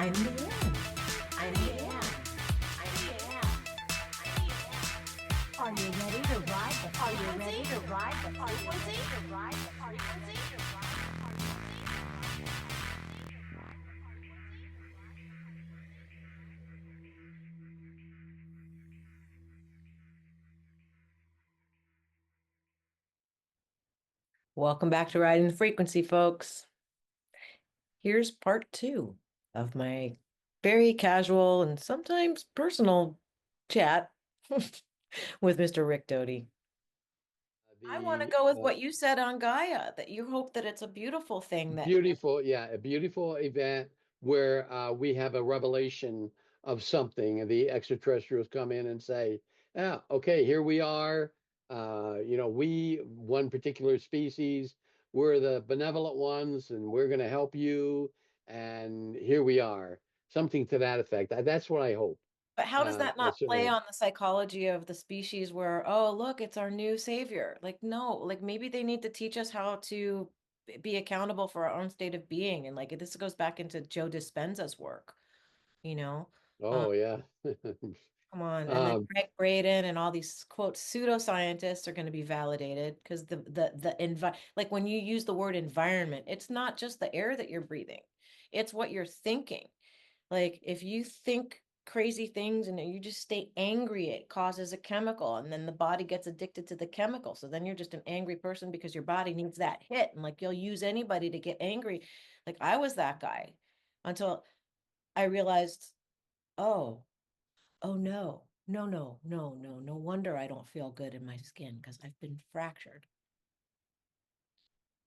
I'm Liane. I'm Liane. I'm Liane. Are you ready to ride the Are you ready to ride the frequency? To ride the frequency? Welcome back to Riding the Frequency, folks. Here's part 2 of my very casual and sometimes personal chat with Mr. Rick Doty. I want to The go with what you said on Gaia, that you hope that it's a beautiful thing that beautiful, yeah, a beautiful event where we have a revelation of something, and the extraterrestrials come in and say, "Yeah, okay, here we are. We, one particular species, we're the benevolent ones, and we're going to help you. And here we are." Something to that effect. That's what I hope. but how does that I not certainly play hope. on the psychology of the species where, oh, look, it's our new savior? Like, no, like maybe they need to teach us how to be accountable for our own state of being. And like this goes back into Joe Dispenza's work, you know? Um, Oh yeah. Come on. And then Um, Greg Braden and all these quote pseudoscientists are going to be validated because like when you use the word environment, it's not just the air that you're breathing. It's what you're thinking. Like if you think crazy things and you just stay angry, it causes a chemical and then the body gets addicted to the chemical. So then you're just an angry person because your body needs that hit. And like you'll use anybody to get angry. Like I was that guy until I realized, oh. Oh no, no, no, no, no, no wonder I don't feel good in my skin because I've been fractured.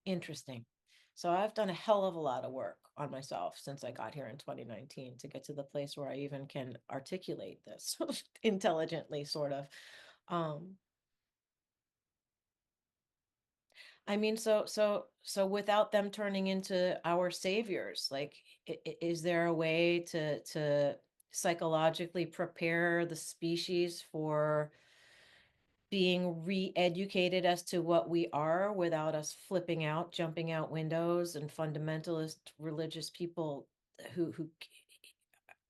Interesting. So I've done a hell of a lot of work on myself since I got here in 2019 to get to the place where I even can articulate this intelligently, sort of. Um, I mean, so without them turning into our saviors, like, is there a way to psychologically prepare the species for being re-educated as to what we are without us flipping out, jumping out windows, and fundamentalist religious people who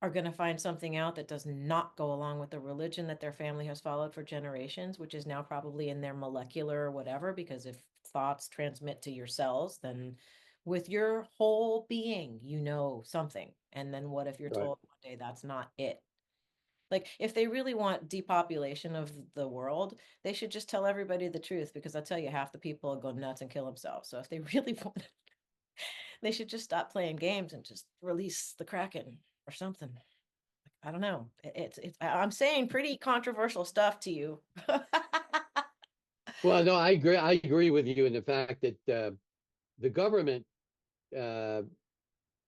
are going to find something out that does not go along with the religion that their family has followed for generations, which is now probably in their molecular or whatever, because if thoughts transmit to your cells, then with your whole being, you know something. And then what if you're right. told one day that's not it? Like, if they really want depopulation of the world, they should just tell everybody the truth, because I'll tell you, half the people will go nuts and kill themselves. So if they really want, they should just stop playing games and just release the Kraken or something. I don't know. I'm saying pretty controversial stuff to you. Well, no, I agree. I agree with you in the fact that the government, uh,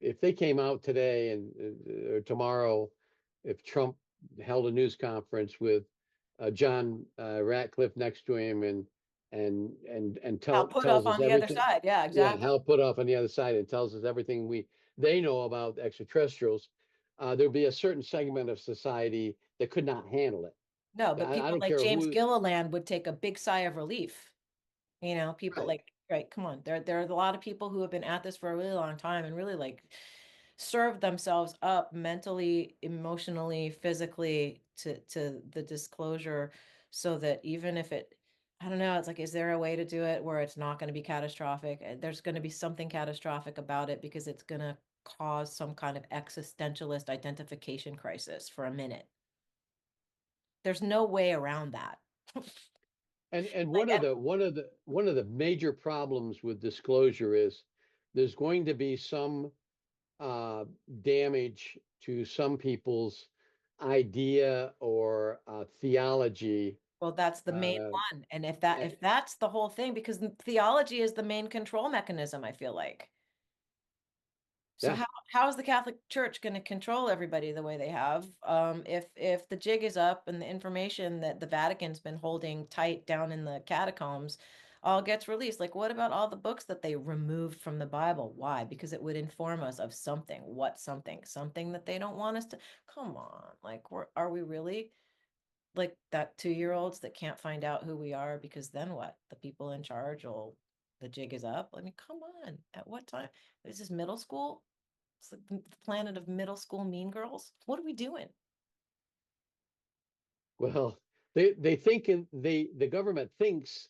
if they came out today and or tomorrow, if Trump held a news conference with John Ratcliffe next to him and I'll put tells up us on the other everything, side. Yeah, yeah, exactly. Hal put off on the other side and tells us everything they know about extraterrestrials, there'll be a certain segment of society that could not handle it. No, but I people don't like care James who. Gilliland would take a big sigh of relief. People Right. like, right, come on. There are a lot of people who have been at this for a really long time and really like served themselves up mentally, emotionally, physically to the disclosure so that even if it, I don't know, it's like, is there a way to do it where it's not going to be catastrophic? There's going to be something catastrophic about it because it's going to cause some kind of existentialist identification crisis for a minute. There's no way around that. And Like, one of the major problems with disclosure is there's going to be some uh, damage to some people's idea or theology. well, that's the main Uh, one. And eh, if that's the whole thing, because theology is the main control mechanism, I feel like. So yeah, how is the Catholic Church going to control everybody the way they have? If the jig is up and the information that the Vatican's been holding tight down in the catacombs all gets released, like what about all the books that they removed from the Bible? Why? Because it would inform us of something. What something? Something that they don't want us to. Come on, like are we really like that 2-year-olds that can't find out who we are? Because then what? The people in charge will. The jig is up. I mean, come on. At what time? Is this middle school? It's like the planet of middle school mean girls. What are we doing? Well, they think the government thinks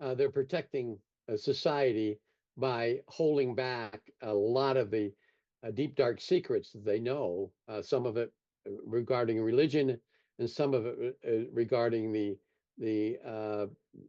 they're protecting society by holding back a lot of the deep dark secrets that they know. Some of it regarding religion, and some of it regarding the, uh,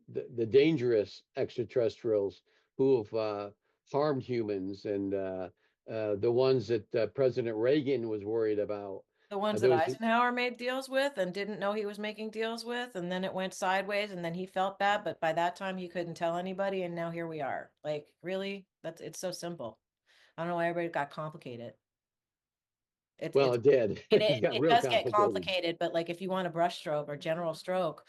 the dangerous extraterrestrials who have harmed humans, and the ones that President Reagan was worried about. The ones that There was Eisenhower made deals with and didn't know he was making deals with, and then it went sideways, and then he felt bad, but by that time he couldn't tell anybody, and now here we are. Like, really? It's so simple. I don't know why everybody got complicated. well, It's it did. and It got it real does get complicated. complicated, but like if you want a brush stroke or general stroke,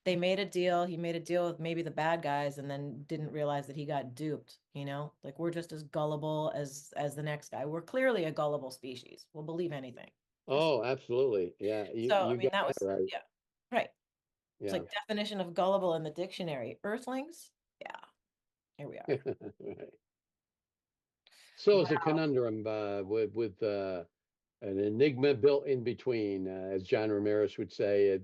they made a deal. He made a deal with maybe the bad guys and then didn't realize that he got duped, you know? Like we're just as gullible as the next guy. We're clearly a gullible species. We'll believe anything. Oh, absolutely. Yeah, So, I you mean, got that that was, right. yeah, right. It's Yeah. like definition of gullible in the dictionary. Earthlings? Yeah, here we are. Right. So it's a Wow. conundrum with an enigma built in between, as John Ramirez would say.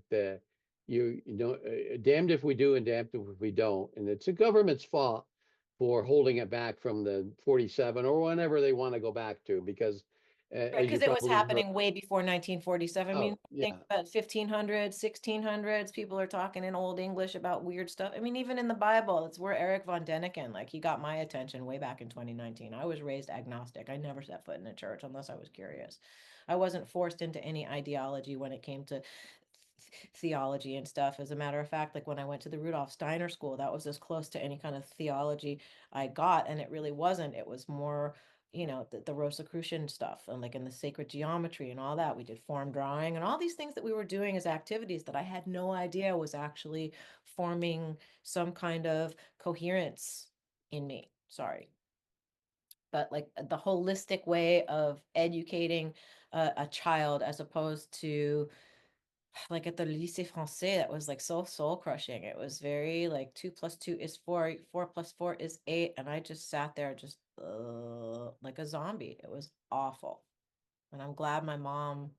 You know, damned if we do and damned if we don't. And it's the government's fault for holding it back from the 47 or whenever they want to go back to, because Right, as you because it was probably heard, happening way before 1947. I mean, oh think yeah, about 1500s, 1600s. People are talking in Old English about weird stuff. I mean, even in the Bible, it's where Eric von Däniken, like he got my attention way back in 2019. I was raised agnostic. I never set foot in a church unless I was curious. I wasn't forced into any ideology when it came to theology and stuff. As a matter of fact, like when I went to the Rudolf Steiner school, that was as close to any kind of theology I got, and it really wasn't. It was more, you know, the Rosicrucian stuff and like in the sacred geometry and all that. We did form drawing and all these things that we were doing as activities that I had no idea was actually forming some kind of coherence in me. Sorry. But like the holistic way of educating a child as opposed to like at the lycée français, that was like so soul crushing. It was very like 2 + 2 is 4, 4 + 4 is 8, and I just sat there just like a zombie. It was awful, and I'm glad my mom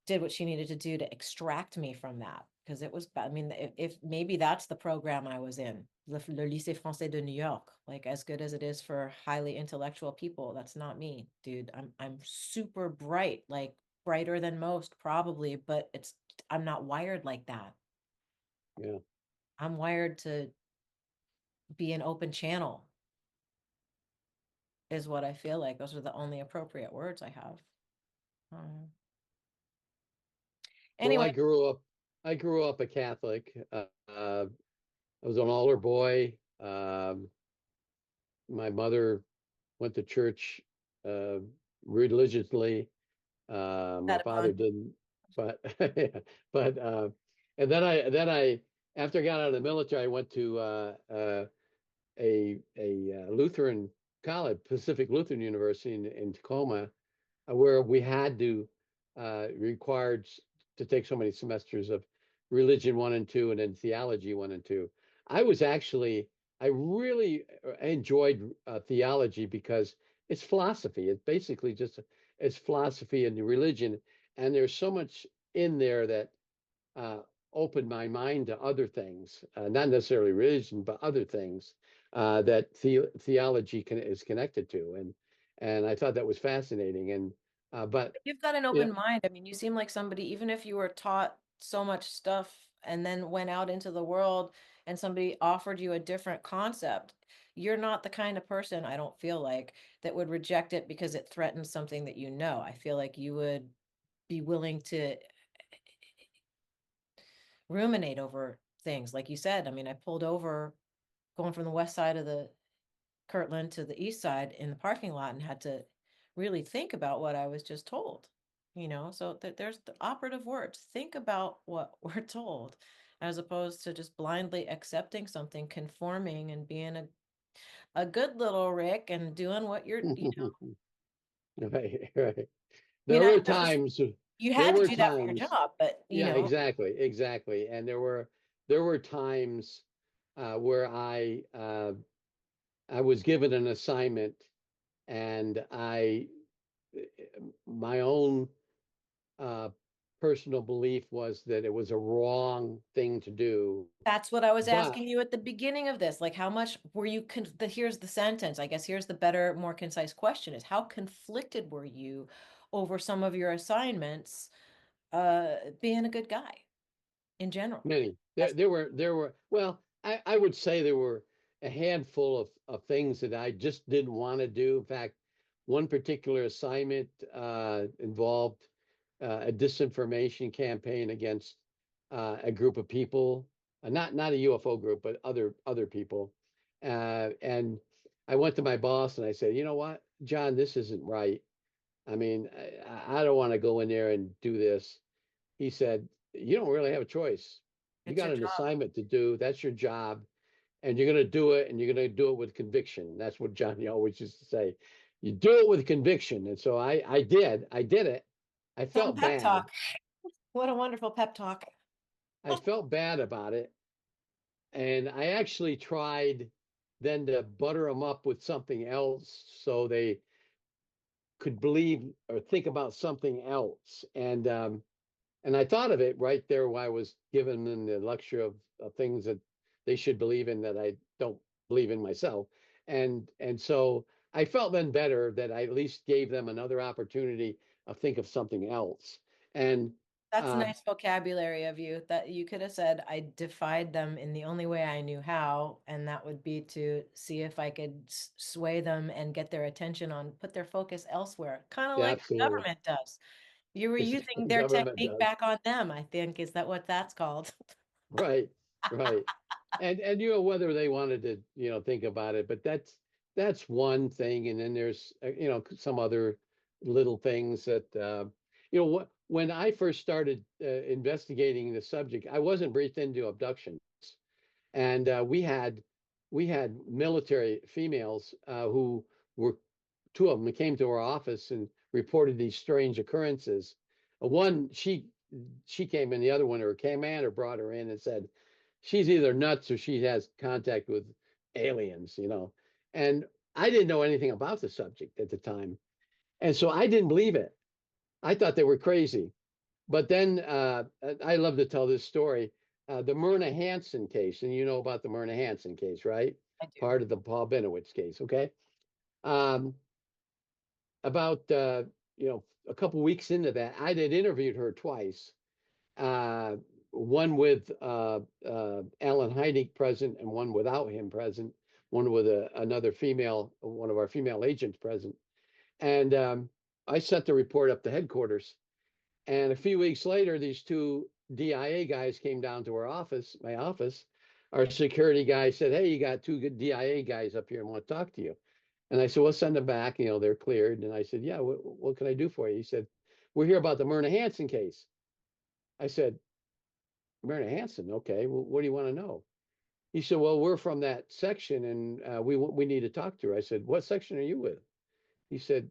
did what she needed to do to extract me from that because it was bad. I mean, if maybe that's the program I was in, le lycée français de New York, like as good as it is for highly intellectual people, that's not me, dude. I'm super bright, like brighter than most probably, but I'm not wired like that. yeah. I'm wired to be an open channel, is what I feel like. Those are the only appropriate words I have. Well, Anyway, I grew up a Catholic. I was an altar boy. My mother went to church uh, religiously. My that a father pun? didn't, but but and then I after I got out of the military, I went to a Lutheran college, Pacific Lutheran University in Tacoma, where we had to required to take so many semesters of religion 1 and 2, and then theology 1 and 2. I was actually I really enjoyed theology because it's philosophy. It's basically just it's philosophy and religion, and there's so much in there that uh, opened my mind to other things, not necessarily religion, but other things that theology is connected to, and I thought that was fascinating. And but You've got an you know, open mind. I mean, you seem like somebody, even if you were taught so much stuff and then went out into the world and somebody offered you a different concept, you're not the kind of person, I don't feel like, that would reject it because it threatens something that you know. I feel like you would be willing to ruminate over things. Like you said, I mean, I pulled over going from the west side of the Kirtland to the east side in the parking lot and had to really think about what I was just told, you know? So there's the operative words. Think about what we're told as opposed to just blindly accepting something, conforming and being a good little Rick and doing what you're, right, right. I mean, There I were don't necessarily, times, you there had to were do that for your times, job, but yeah, exactly, exactly. And there were times where I was given an assignment And my own uh, personal belief was that it was a wrong thing to do. That's what I was But asking you at the beginning of this. Like, how much were you here's the sentence. I guess here's the better, more concise question is how conflicted were you over some of your assignments, being a good guy in general? many. That's There were, well, I would say there were a handful of things that I just didn't want to do. In fact, one particular assignment involved a disinformation campaign against a group of people, not a UFO group, but other people. And I went to my boss and I said, you know what, John, this isn't right. I mean, I don't want to go in there and do this. He said, you don't really have a choice. You it's got your an job. assignment to do. That's your job. And you're going to do it, and you're going to do it with conviction. That's what Johnny always used to say. You do it with conviction. And so I did. I did it. I Some felt pep bad. talk. What a wonderful pep talk. I felt bad about it. And I actually tried then to butter them up with something else so they could believe or think about something else. And I thought of it right there while I was giving them the lecture of things that they should believe in that I don't believe in myself. And so I felt then better that I at least gave them another opportunity of think of something else. And That's uh, nice vocabulary of you that you could have said, I defied them in the only way I knew how, and that would be to see if I could sway them and get their attention on, put their focus elsewhere, kind of yeah, like the absolutely, government does. You were it's using the their government technique does. back on them, I think. Is that what that's called? Right, right. And whether they wanted to think about it, but that's one thing. And then there's some other little things that what when I first started investigating the subject, I wasn't briefed into abductions. And we had military females who were two of them that came to our office and reported these strange occurrences. One, she came in, the other one, her commander brought her in and said she's either nuts or she has contact with aliens. And I didn't know anything about the subject at the time. And so I didn't believe it. I thought they were crazy. But then I love to tell this story. The Myrna Hansen case, and you know about the Myrna Hansen case, right? I do. Part of the Paul Benowitz case, okay? Um, about a couple weeks into that, I had interviewed her twice. Uh, one with Alan Hynek present, and one without him present. One with another female, one of our female agents present. And I sent the report up to headquarters. And a few weeks later, these two DIA guys came down to our office, my office. Our security guy said, hey, you got two good DIA guys up here and want to talk to you. And I said, well, send them back. They're cleared. And I said, yeah, what can I do for you? He said, we're here about the Myrna Hansen case. I said, Myrna Hansen, okay, well, what do you want to know? He said, well, we're from that section and we need to talk to her. I said, what section are you with? He said,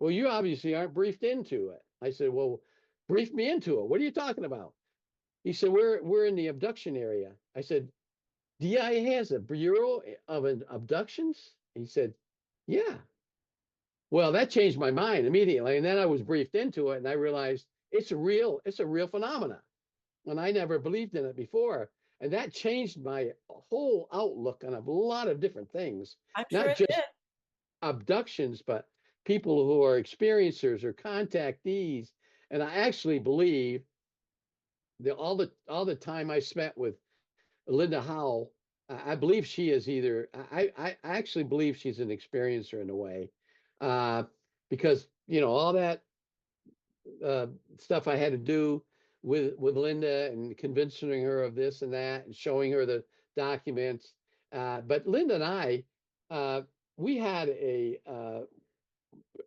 well, you obviously aren't briefed into it. I said, well, brief me into it. What are you talking about? He said, we're in the abduction area. I said, DIA has a Bureau of Abductions? He said, yeah. Well, that changed my mind immediately. And then I was briefed into it and I realized it's a real phenomenon. And I never believed in it before. And that changed my whole outlook on a lot of different things, I'm sure not it did. just abductions, but people who are experiencers or contactees. And I actually believe that all the time I spent with Linda Howell, I believe she is either. I actually believe she's an experiencer in a way, uh, because all that uh, stuff I had to do with Linda and convincing her of this and that and showing her the documents. But Linda and I, we had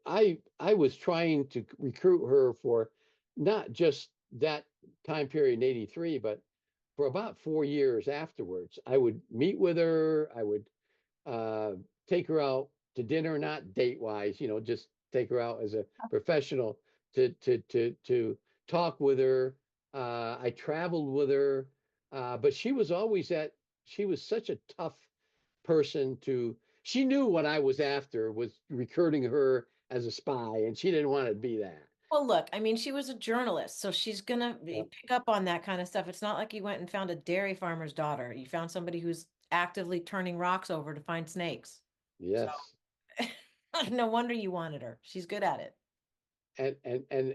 I was trying to recruit her for not just that time period in '83, but for about 4 years afterwards. I would meet with her. I would uh, take her out to dinner, not date wise, just take her out as a professional to talk with her. I traveled with her, but she was such a tough person to. she knew what I was after was recruiting her as a spy, and she didn't want to be that. Well, look, I mean, she was a journalist, so she's gonna Yep. pick up on that kind of stuff. It's not like you went and found a dairy farmer's daughter. You found somebody who's actively turning rocks over to find snakes. So Yes. no wonder you wanted her. She's good at it.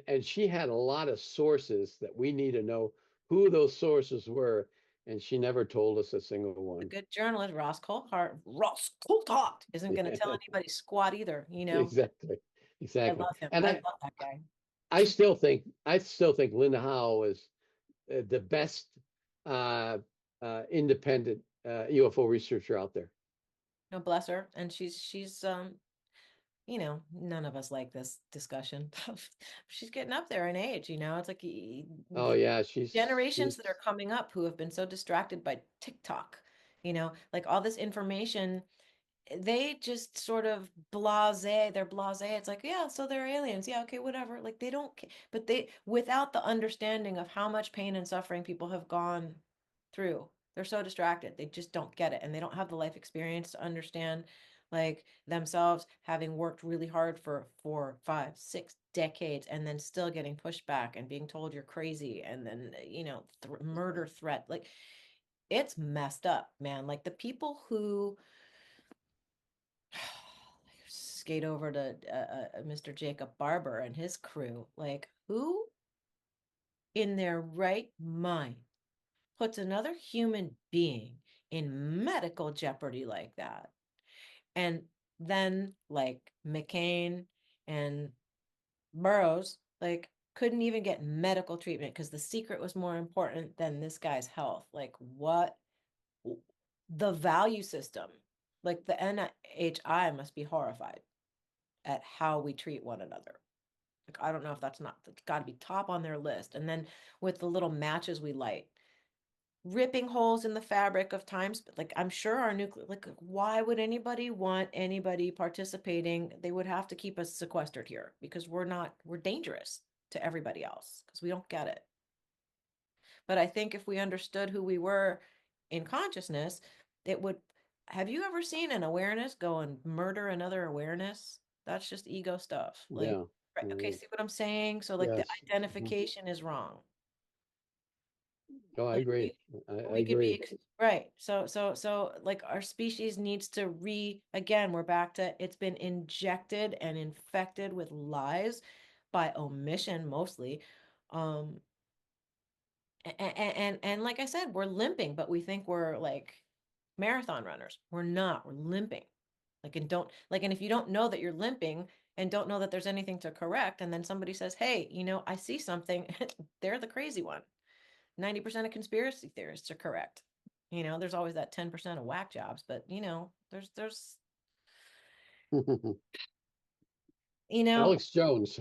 And she had a lot of sources that we need to know who those sources were, and she never told us a single A one. good journalist, Ross Coulthart isn't gonna tell Yeah, anybody squat either, you know. exactly. I Exactly. love him. And I love that guy. I still think Linda Howe is the best independent UFO researcher out there. No, bless her. And she's you know, none of us like this discussion. She's getting up there in age, you know. It's like Oh the yeah, she's generations that are coming up who have been so distracted by TikTok, you know, like all this information, they just sort of they're blasé. It's like, yeah, so they're aliens. Yeah, okay, whatever. Like they don't, but they, without the understanding of how much pain and suffering people have gone through, they're so distracted. They just don't get it. And they don't have the life experience to understand, like themselves having worked really hard for 4, 5, 6 decades and then still getting pushed back and being told you're crazy. And then, you know, murder threat. Like it's messed up, man. Like the people who, skate over to Mr. Jacob Barber and his crew. Like, who in their right mind puts another human being in medical jeopardy like that? And then, like, McCain and Burroughs, like, couldn't even get medical treatment because the secret was more important than this guy's health. Like, what? The value system, like the NHI must be horrified at how we treat one another. Like, I don't know if that's got to be top on their list. And then with the little matches we light, ripping holes in the fabric of times, like I'm sure our nuclear, like why would anybody want anybody participating? They would have to keep us sequestered here because we're dangerous to everybody else because we don't get it. But I think if we understood who we were in consciousness, it would. Have you ever seen an awareness go and murder another awareness? That's just ego stuff. Like, yeah. right, okay, Mhm. see what I'm saying? So, like, the Yes. Mhm. identification is wrong. Oh, I Like, agree. I we could be agree. right. So, like, our species needs to again, we're back to it's been injected and infected with lies by omission mostly. Um, and like I said, we're limping, but we think we're like marathon runners. We're not. We're limping. Like and don't like and if you don't know that you're limping and don't know that there's anything to correct, and then somebody says, "Hey, you know, I see something," they're the crazy one. 90% of conspiracy theorists are correct. You know, there's always that 10% of whack jobs, but you know, there's you know, Alex Jones.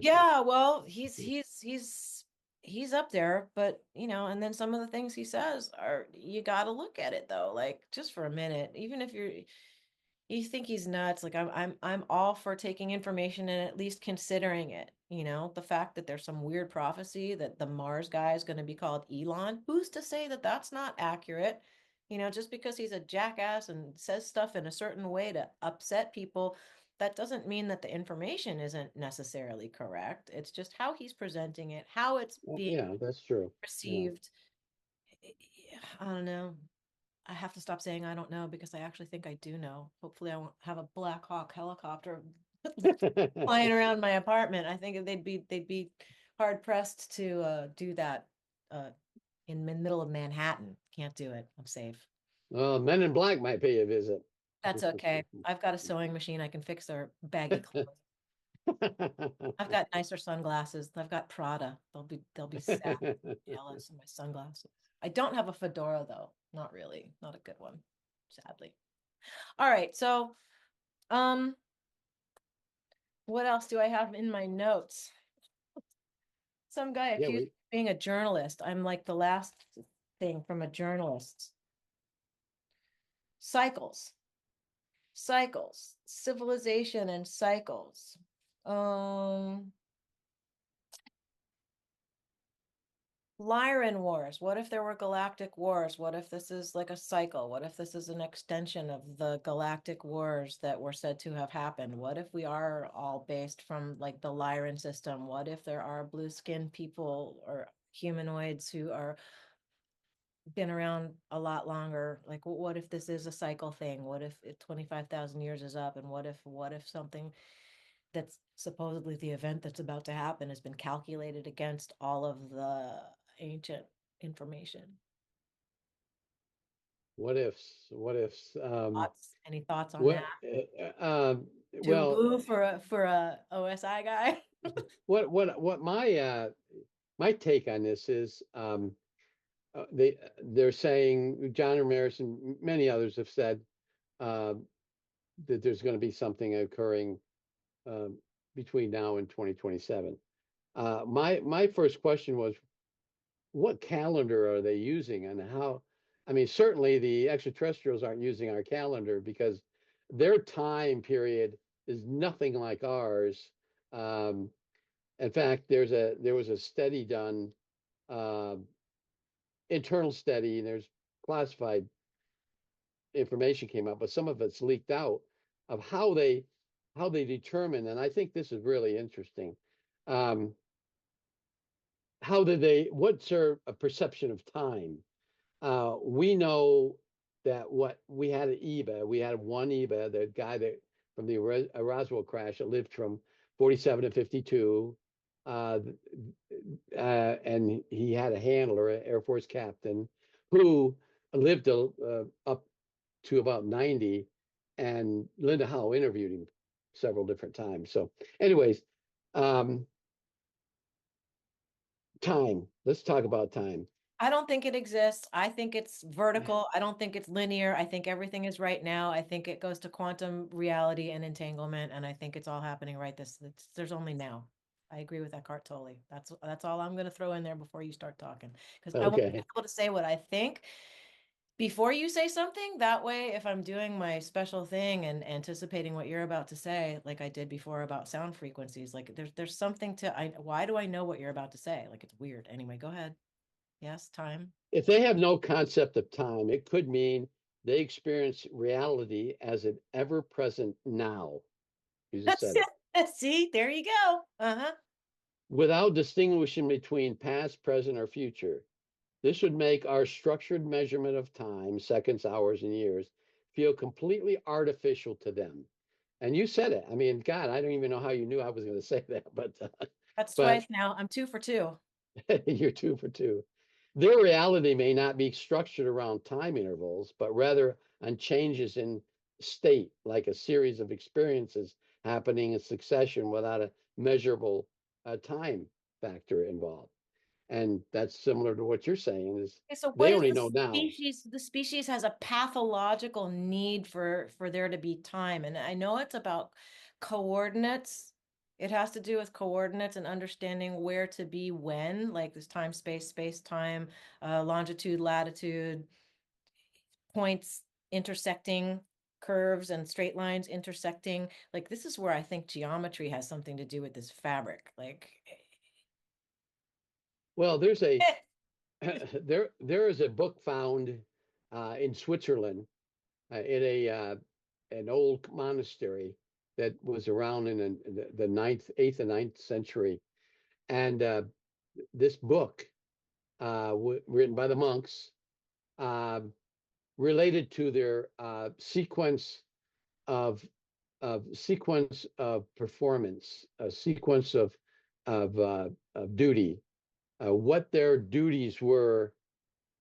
yeah, well, he's up there, but you know, and then some of the things he says are you got to look at it though, like just for a minute, even if you think he's nuts, like I'm all for taking information and at least considering it. You know, the fact that there's some weird prophecy that the Mars guy is going to be called Elon, who's to say that that's not accurate? You know, just because he's a jackass and says stuff in a certain way to upset people, that doesn't mean that the information isn't necessarily correct. It's just how he's presenting it, how it's Well, being yeah, that's true. Yeah. received. I don't know. I have to stop saying I don't know because I actually think I do know. Hopefully, I won't have a Black Hawk helicopter flying around my apartment. I think they'd be hard pressed to do that uh, in the middle of Manhattan. Can't do it. I'm safe. Well, Men in Black might pay a visit. That's okay. I've got a sewing machine. I can fix their baggy clothes. I've got nicer sunglasses. I've got Prada. They'll be sad, jealous of my sunglasses. I don't have a fedora though. Not really. Not a good one, sadly. All right. So, um, what else do I have in my notes? Some guy Yeah, accused me of being a journalist. I'm like the last thing from a journalist. Cycles, civilization and cycles. Um, Lyran wars. What if there were galactic wars? What if this is like a cycle? What if this is an extension of the galactic wars that were said to have happened? What if we are all based from like the Lyran system? What if there are blue skinned people or humanoids who are been around a lot longer? Like, what if this is a cycle thing? What if 25,000 years is up? And what if something that's supposedly the event that's about to happen has been calculated against all of the ancient information? What ifs? What ifs? Thoughts? Any thoughts on that? What? Too Well, blue for a OSI guy? what my take on this is, they're saying, John Ramirez and many others have said, uh, that there's going to be something occurring, uh, between now and 2027. My first question was, what calendar are they using, and how? I mean, certainly the extraterrestrials aren't using our calendar, because their time period is nothing like ours. Um, in fact, there was a study done, uh, internal study, and there's classified information came out, but some of it's leaked out, of how they determine, and I think this is really interesting. Um, how did they? What's their perception of time? We know that what we had at EBA, we had one EBA, the guy that from the Roswell crash that lived from 47 to 52. Uh, and he had a handler, an Air Force captain, who lived up to about 90. And Linda Howe interviewed him several different times. So, anyways, um, time. Let's talk about time. I don't think it exists. I think it's vertical. I don't think it's linear. I think everything is right now. I think it goes to quantum reality and entanglement, and I think it's all happening right there's only now. I agree with that Cart totally. That's all I'm going to throw in there before you start talking, because I want to be Okay. able to say what I think before you say something. That way, if I'm doing my special thing and anticipating what you're about to say, like I did before about sound frequencies, like there's something to why do I know what you're about to say? Like, it's weird. Anyway, go ahead. Yes, time. If they have no concept of time, it could mean they experience reality as an ever present now. You just That's said it. it. See, there you go. Uh-huh. Without distinguishing between past, present, or future. This would make our structured measurement of time, seconds, hours, and years, feel completely artificial to them. And you said it. I mean, God, I don't even know how you knew I was going to say that, That's but twice now. I'm 2 for 2. you're two for two. Their reality may not be structured around time intervals, but rather on changes in state, like a series of experiences happening in succession without a measurable time factor involved. And that's similar to what you're saying, is Okay, so what they is only the know now. species? The species has a pathological need for there to be time. And I know it's about coordinates. It has to do with coordinates and understanding where to be when, like this time, space, time, longitude, latitude, points intersecting, curves and straight lines intersecting. Like, this is where I think geometry has something to do with this fabric. Like, Well, there's a there is a book found, in Switzerland, in a an old monastery that was around in the ninth, eighth, and ninth century, and this book, written by the monks, uh, related to their of sequence of performance, a sequence of duty, what their duties were,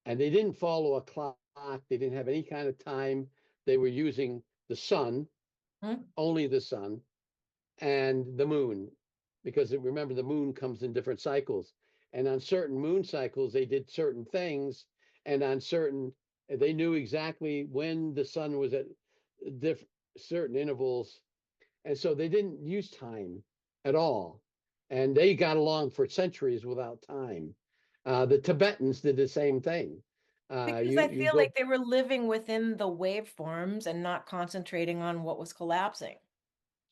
and they didn't follow a clock. They didn't have any kind of time. They were using the sun, hmm? only the sun, and the moon, because remember, the moon comes in different cycles, and on certain moon cycles they did certain things, and on certain, they knew exactly when the sun was at different certain intervals, and so they didn't use time at all, and they got along for centuries without time. The Tibetans did the same thing. Because I You feel go like they were living within the waveforms and not concentrating on what was collapsing.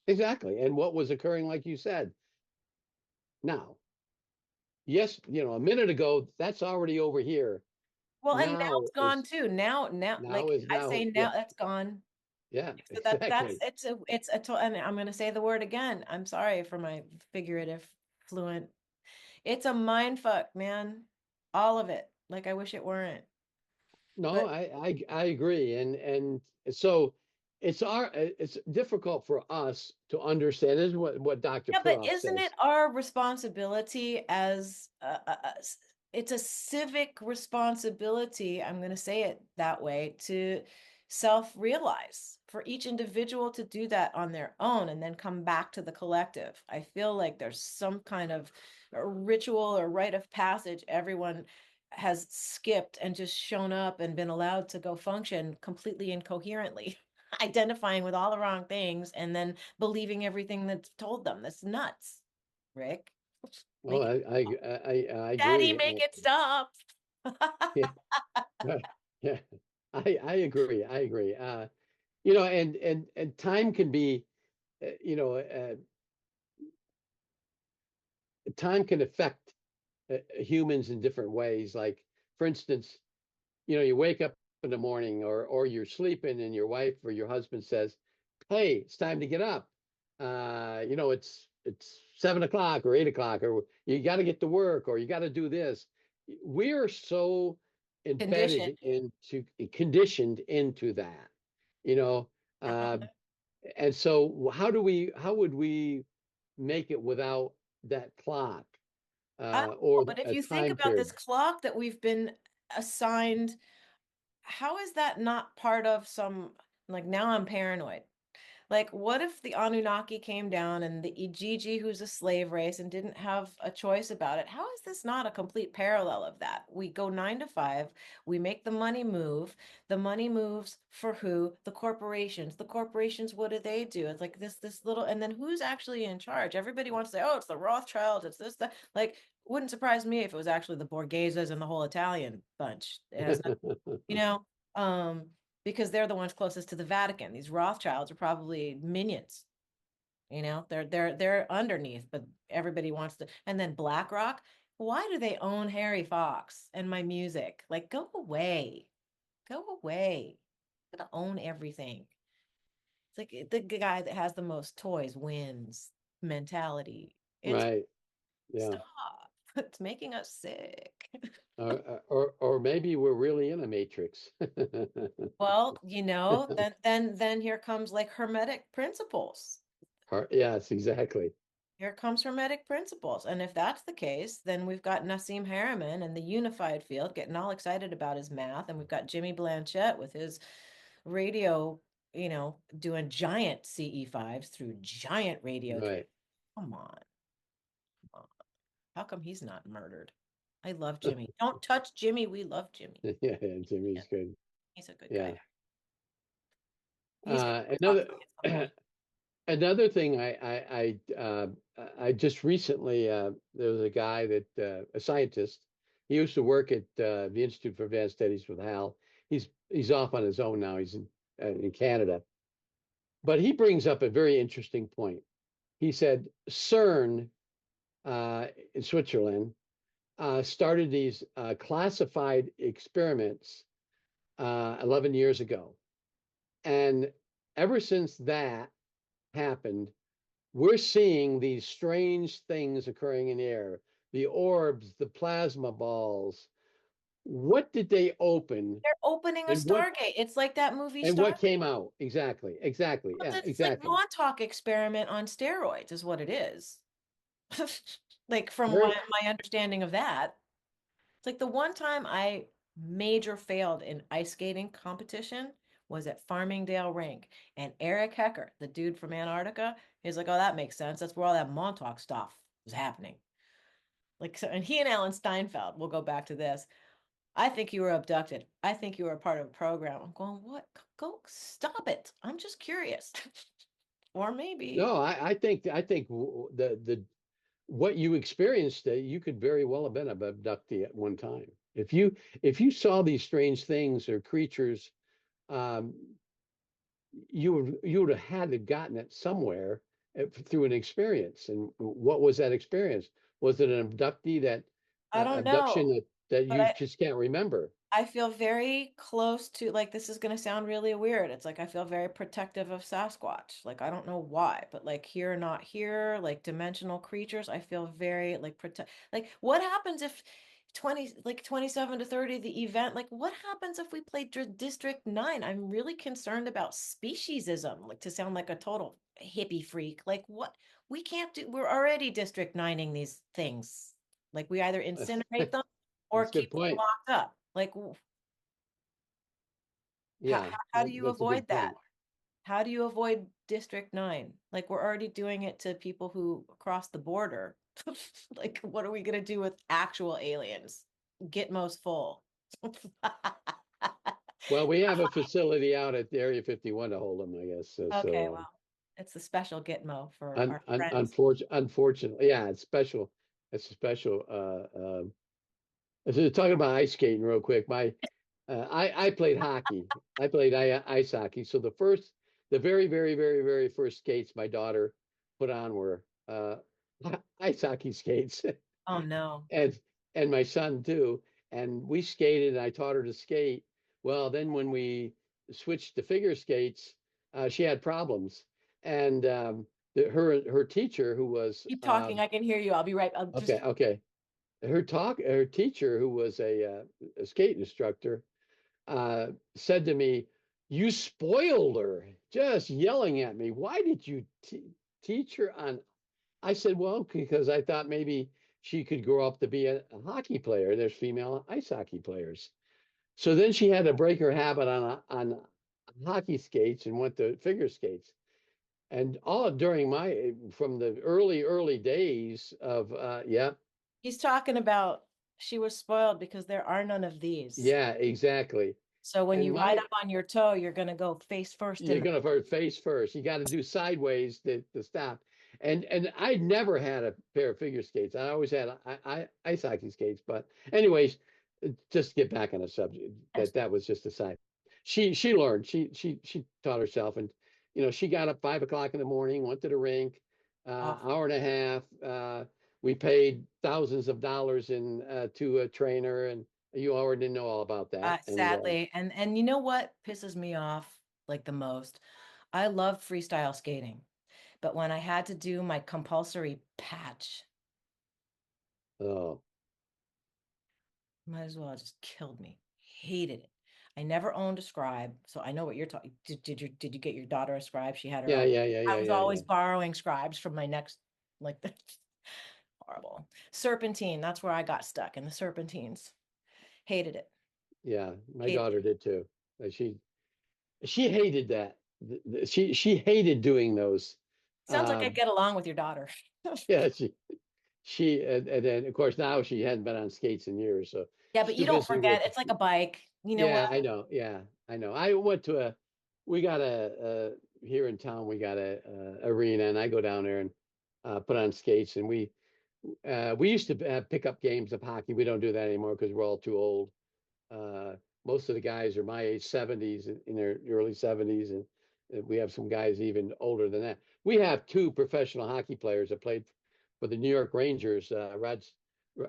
exactly, and what was occurring, like you said, now. yes, a minute ago, that's already over here. Well, and now Now it's gone is too. Now, now like is I now. say, Yeah, now that's gone. yeah, So that's exactly. and I'm going to say the word again. I'm sorry for my figurative fluent. It's a mind fuck, man. All of it. Like I wish it weren't. No, But I agree, and so it's difficult for us to understand. This is what Dr. yeah, but Puroff isn't it says. our responsibility as it's a civic responsibility, I'm going to say it that way, to self-realize for each individual to do that on their own and then come back to the collective. I feel like there's some kind of ritual or rite of passage everyone has skipped and just shown up and been allowed to go function completely incoherently. Identifying with all the wrong things and then believing everything that's told them. That's nuts, Rick. Well, Make it, I Daddy, agree. make it stop. Yeah, yeah, I agree. I agree. And time can be, time can affect humans in different ways. Like, for instance, you wake up in the morning, or you're sleeping, and your wife or your husband says, "Hey, it's time to get up. It's 7 o'clock or 8 o'clock, or you got to get to work, or you got to do this." We're so Condition. embedded into conditioned into that, you know. Uh, and so, how would we make it without that clock, I don't know, or but if a you think time about period? this clock that we've been assigned, how is that not part of some, like now I'm paranoid. Like, what if the Anunnaki came down and the Ijiji, who's a slave race and didn't have a choice about it? How is this not a complete parallel of that? We go 9 to 5, we make the money move. The money moves for who? The corporations. The corporations, what do they do? It's like this little, and then who's actually in charge? Everybody wants to say, oh, it's the Rothschilds, it's this, that. Like, wouldn't surprise me if it was actually the Borgheses and the whole Italian bunch. It has nothing, you know, um, because they're the ones closest to the Vatican. These Rothschilds are probably minions. They're underneath, but everybody wants to. And then BlackRock, why do they own Harry Fox and my music? Like, go away, go away. Gonna own everything. It's like the guy that has the most toys wins mentality. It's Right. Yeah. stop. It's making us sick. Or maybe we're really in a matrix. Well, then here comes like hermetic principles. Yes, exactly. Here comes hermetic principles. And if that's the case, then we've got Nassim Harriman and the unified field getting all excited about his math. And we've got Jimmy Blanchett with his radio, doing giant CE5s through giant radio. Right. Come on. Come on. How come he's not murdered? I love Jimmy. Don't touch Jimmy. We love Jimmy. Yeah, Jimmy's good. He's a good guy. Yeah. He's going to talk Another to me at some point. another thing I just recently, there was a guy a scientist. He used to work at the Institute for Advanced Studies with Hal. He's off on his own now. He's in Canada, but he brings up a very interesting point. He said CERN, in Switzerland, started these classified experiments 11 years ago. And ever since that happened, we're seeing these strange things occurring in the air, the orbs, the plasma balls. What did they open, They're opening a and what Stargate. It's like that movie and what Stargate. came out? Exactly, exactly. Well, Yeah, it's like exactly. Montauk experiment on steroids is what it is. Like from Very my understanding of that. It's like the one time I major failed in ice skating competition was at Farmingdale Rink. And Eric Hecker, the dude from Antarctica, he's like, oh, that makes sense. That's where all that Montauk stuff was happening. Like so, and he and Alan Steinfeld, we'll go back to this. I think you were abducted. I think you were a part of a program. I'm going, what? Go stop it. I'm just curious. Or maybe. no. I think the what you experienced, you could very well have been an abductee at one time. If you saw these strange things or creatures, um, you would have had to gotten it somewhere through an experience. And what was that experience? Was it an abductee that I don't abduction know, that but you just can't remember? I feel very close to, like, this is going to sound really weird. It's like I feel very protective of Sasquatch. Like, I don't know why, but like here, not here, like dimensional creatures, I feel very like protect. Like, what happens if 20, like 27 to 30, the event, like, what happens if we play District 9? I'm really concerned about speciesism, like to sound like a total hippie freak. Like, what we can't do, we're already District 9ing these things. Like, we either incinerate them or That's a good keep them point. locked up. Like, Yeah, how do you that's a avoid good that? point. How do you avoid District 9? Like, we're already doing it to people who cross the border. Like, what are we gonna do with actual aliens? Gitmo's full. Well, we have a facility out at the Area 51 to hold them, I guess. Okay, well, it's a special Gitmo for our friends. Unfortunately, yeah, it's special. It's a special. So talking about ice skating real quick. I played hockey. I played ice hockey. So the very first skates my daughter put on were ice hockey skates, Oh no. and my son too. And we skated. And I taught her to skate. Well, then when we switched to figure skates, she had problems, and her teacher who was Keep talking. I can hear you. I'll be right. I'll just okay, her teacher who was a skate instructor said to me, "You spoiled her," just yelling at me. Why did you teach her on? I said, "Well, because I thought maybe she could grow up to be a hockey player. There's female ice hockey players." So then she had to break her habit on hockey skates and went to figure skates. And all during from the early days of yeah. he's talking about she was spoiled because there are none of these. Yeah, exactly. So when And you ride up on your toe, you're gonna go face first you're in the gonna face first. You got to do sideways to stop. And I never had a pair of figure skates. I always had ice hockey skates. But anyways, just to get back on the subject, that was just a side. She learned. She taught herself, and she got up 5 o'clock in the morning, went to the rink, hour and a half. We paid thousands of dollars to a trainer, and you already know all about that. And sadly, and you know what pisses me off like the most? I love freestyle skating, but when I had to do my compulsory patch, oh might as well have just killed me. Hated it. I never owned a scribe, so I know what you're talking. Did you get your daughter a scribe? She had her yeah, own. yeah, yeah, I yeah, was yeah, yeah. always borrowing scribes from my next, like the horrible serpentine. That's where I got stuck in the serpentines. Hated it. Yeah, my Hated daughter it. did too. She hated that. She hated doing those. Sounds like I Um, get along with your daughter. yeah, and then of course now she hadn't been on skates in years, so Yeah, but she's you too don't busy forget. with. It's like a bike. You know what? Yeah, I know. Yeah, I know. I went to we got here in town. We got a arena, and I go down there and put on skates, and we used to have pickup games of hockey. We don't do that anymore because we're all too old. Uh, Most of the guys are my age, 70s, in their early 70s, and we have some guys even older than that. We have two professional hockey players that played for the New York Rangers,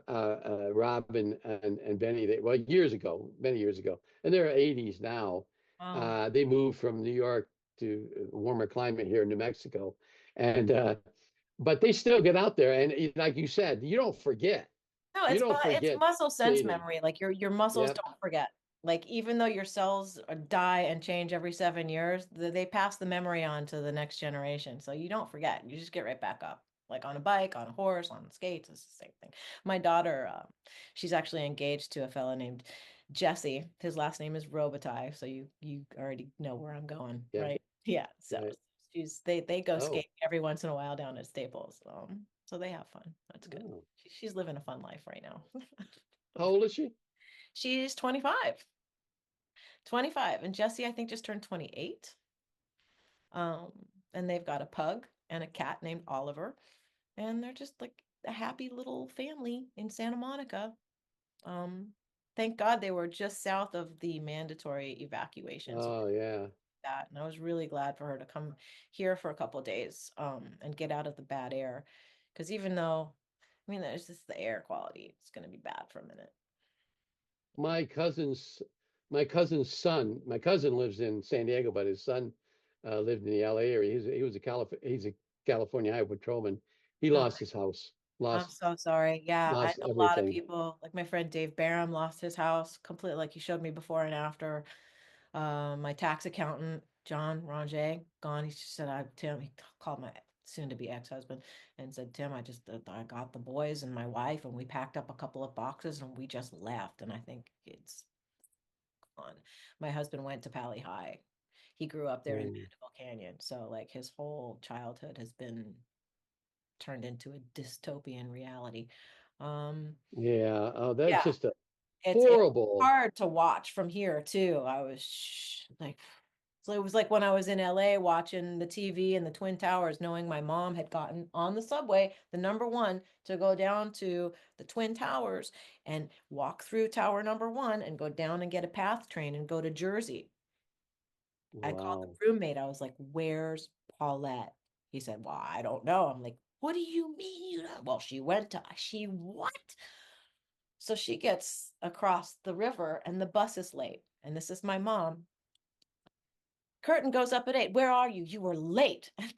Rob and Benny. Well, years ago, many years ago, and they're 80s now. Oh. They moved from New York to a warmer climate here in New Mexico, and but they still get out there, and like you said, you don't forget. No, You it's don't it's forget muscle sense skating. memory. Like your muscles Yep. don't forget. Like even though your cells die and change every 7 years, they pass the memory on to the next generation. So you don't forget. You just get right back up. Like on a bike, on a horse, on skates, it's the same thing. My daughter, she's actually engaged to a fella named Jesse. His last name is Robitaille, so you already know where I'm going, Yeah. right? Yeah. So Right. they go Oh. skating every once in a while down at Staples. So they have fun. That's good. Oh. She's living a fun life right now. How old is she? She's 25. 25. And Jesse, I think, just turned 28. Um, and they've got a pug and a cat named Oliver. And they're just like a happy little family in Santa Monica. Um, thank God they were just south of the mandatory evacuation. So Oh yeah. that, and I was really glad for her to come here for a couple of days and get out of the bad air. Because even though I mean, there's just the air quality. It's going to be bad for a minute. My cousin's my cousin's son, my cousin lives in San Diego, but his son lived in the LA area. He's a California Highway Patrolman. He Oh, lost his house, I'm lost so sorry. Yeah, I lost a lot of everything. people, like my friend Dave Barham lost his house completely. Like he showed me before and after. My tax accountant, John Ronjay, gone. He just said, Tim, he called my soon to be ex-husband and said, Tim, I got the boys and my wife and we packed up a couple of boxes and we just left. And I think it's gone. My husband went to Pali High. He grew up there in Mm, Mandeville Canyon. So like his whole childhood has been turned into a dystopian reality. Um, yeah, oh, that's yeah, just a it's horrible. hard to watch from here too. I was like, so it was like when I was in LA watching the TV and the Twin Towers, knowing my mom had gotten on the subway, the number one, to go down to the Twin Towers and walk through Tower number one and go down and get a PATH train and go to Jersey. I called Wow. the roommate. I was like, "Where's Paulette?" He said, "Well, I don't know." I'm like, "What do you mean you don't?" Well, she what? So she gets across the river and the bus is late. And this is my mom. Curtain goes up at 8. Where are you? You were late. And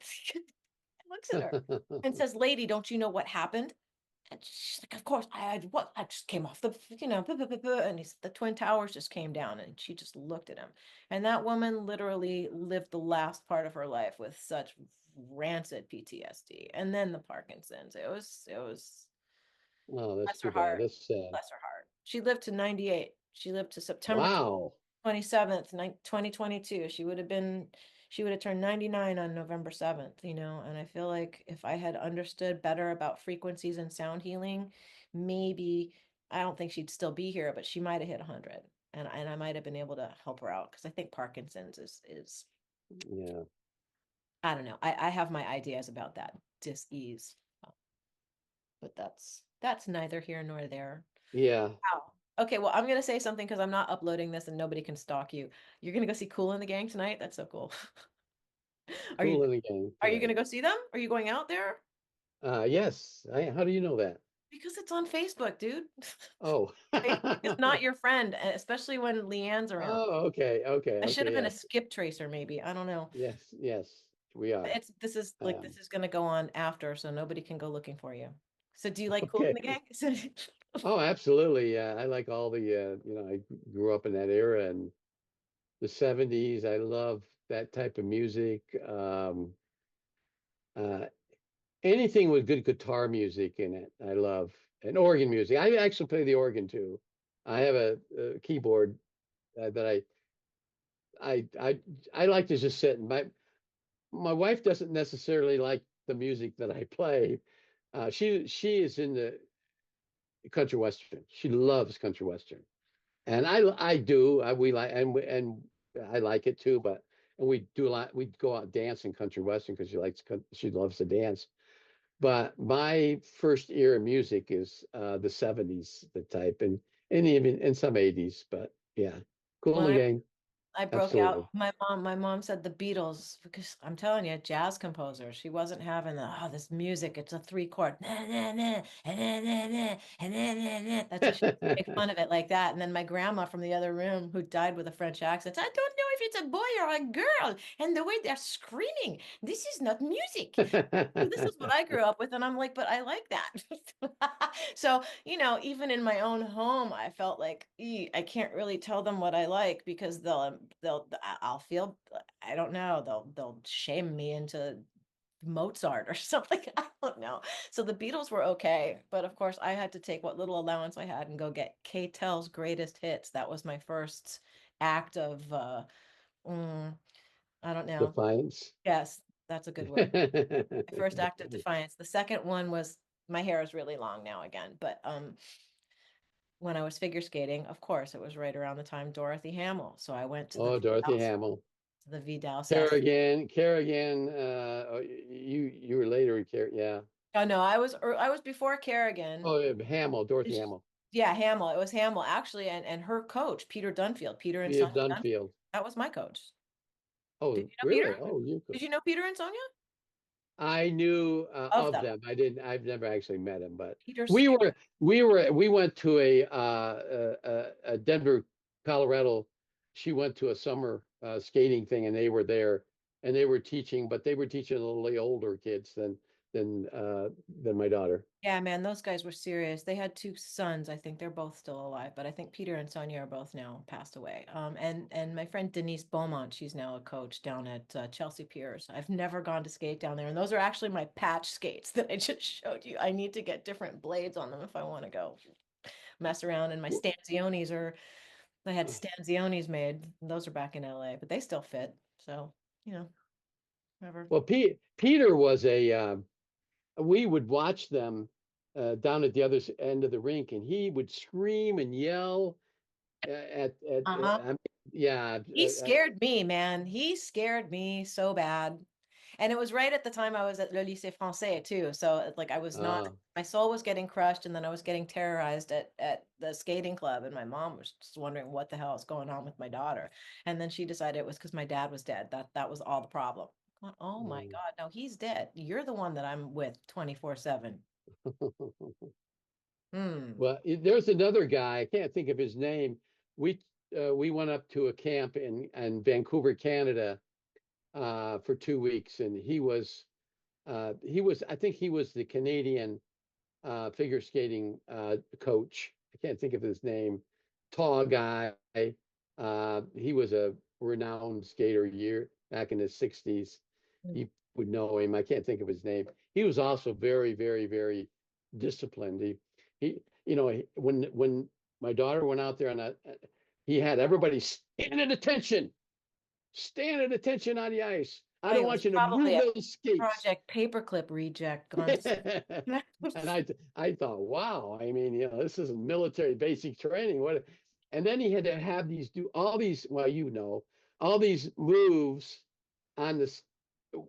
looks at her and says, Lady, don't you know what happened? And she's like, Of course, what? I just came off and the Twin Towers just came down and she just looked at him. And that woman literally lived the last part of her life with such rancid PTSD. And then the Parkinson's. It was Oh, that's bless her too bad. heart. That's sad. Bless her heart. She lived to 98. She lived to September Wow. 27th, 2022. She would have turned 99 on November 7th, and I feel like if I had understood better about frequencies and sound healing, maybe I don't think she'd still be here, but she might have hit 100 and I might have been able to help her out because I think Parkinson's is Yeah. I don't know. I have my ideas about that dis-ease, but that's neither here nor there. Yeah. Wow. Okay, well, I'm gonna say something because I'm not uploading this and nobody can stalk you. You're gonna go see Cool in the Gang tonight? That's so cool. Are you Cool in the game are you tonight. gonna go see them? Are you going out there? Yes. How do you know that? Because it's on Facebook, dude. Oh. Facebook is not your friend, especially when Leanne's around. Oh, okay. Okay. I should Okay. have been a Yes. skip tracer, maybe. I don't know. Yes. Yes. We are. This is gonna go on after, so nobody can go looking for you. So do you like Cool in Okay. the Gang? Oh, absolutely. Yeah. I like all the, I grew up in that era and the 70s. I love that type of music. Uh, Anything with good guitar music in it, I love. And organ music. I actually play the organ too. I have a keyboard that I I I like to just sit and my wife doesn't necessarily like the music that I play. She is in the country western. She loves country western, and I do. We like and I like it too. But and we do a lot. We go out dancing country western because she loves to dance. But my first era music is the 70s, the type, and even in some 80s. But yeah, Cool in When the Gang, I broke out. absolutely. My mom said the Beatles because I'm telling you, jazz composer. She wasn't having this music. It's a three chord. Nah, nah, nah, and nah, nah, nah, and nah, nah, nah. That's what she used to make fun of it like that. And then my grandma from the other room, who died with a French accent, I don't know if it's a boy or a girl, and the way they're screaming. This is not music. So this is what I grew up with, and I'm like, but I like that. So, even in my own home, I felt like I can't really tell them what I like because I'll feel, I don't know, they'll shame me into Mozart or something. I don't know. So the Beatles were okay, but of course I had to take what little allowance I had and go get K-Tel's greatest hits. That was my first act of mm, I don't know. Defiance. Yes, that's a good word. My first act of defiance. The second one was my hair is really long now again, but when I was figure skating, of course, it was right around the time Dorothy Hamill. So I went to the Oh, Dorothy Hamill. Vidal Sassoon. Kerrigan, you were later in yeah. Oh no, I was before Kerrigan. Oh, yeah, Hamill, Dorothy Hamill. Yeah, Hamill. It was Hamill actually, and her coach, Peter Dunfield, Peter and Via Sonia Dunfield. Dunfield. That was my coach. Did Oh, you know Peter? really? Oh, you could. Did you know Peter and Sonia? I knew Of of them. them. I've never actually met him, but Peter we scared. were, we went to a Denver, Colorado. She went to a summer skating thing, and they were there, and they were teaching, but they were teaching a little older kids than my daughter. Yeah, man, those guys were serious. They had two sons. I think they're both still alive, but I think Peter and Sonia are both now passed away. And my friend Denise Beaumont, she's now a coach down at Chelsea Piers. I've never gone to skate down there, and those are actually my patch skates that I just showed you. I need to get different blades on them if I want to go mess around. And my W- Stanzionis are, I had Stanzionis made. Those are back in LA, but they still fit. So, you know, whatever. Well, Peter was we would watch them down at the other end of the rink, and he would scream and yell Uh-huh. I mean, yeah, He scared me, man. He scared me so bad. And it was right at the time I was at Le Lycée Français too. So like I was not, uh, my soul was getting crushed, and then I was getting terrorized at the skating club. And my mom was just wondering what the hell is going on with my daughter. And then she decided it was because my dad was dead. That was all the problem. Oh my mm. God, no, he's dead. You're the one that I'm with 24/7. Hmm. Well, there's another guy. I can't think of his name. We went up to a camp in Vancouver, Canada, for 2 weeks, and he was I think he was the Canadian figure skating coach. I can't think of his name. Tall guy. He was a renowned skater year back in the 60s. You would know him. I can't think of his name. He was also very, very, very disciplined. When my daughter went out there he had everybody stand at attention on the ice. I Oh, don't it was want you to probably move a those skates. Project Paperclip reject gone. And I thought, wow, I mean, this isn't military basic training. What? And then he had to have do all these, well, all these moves on the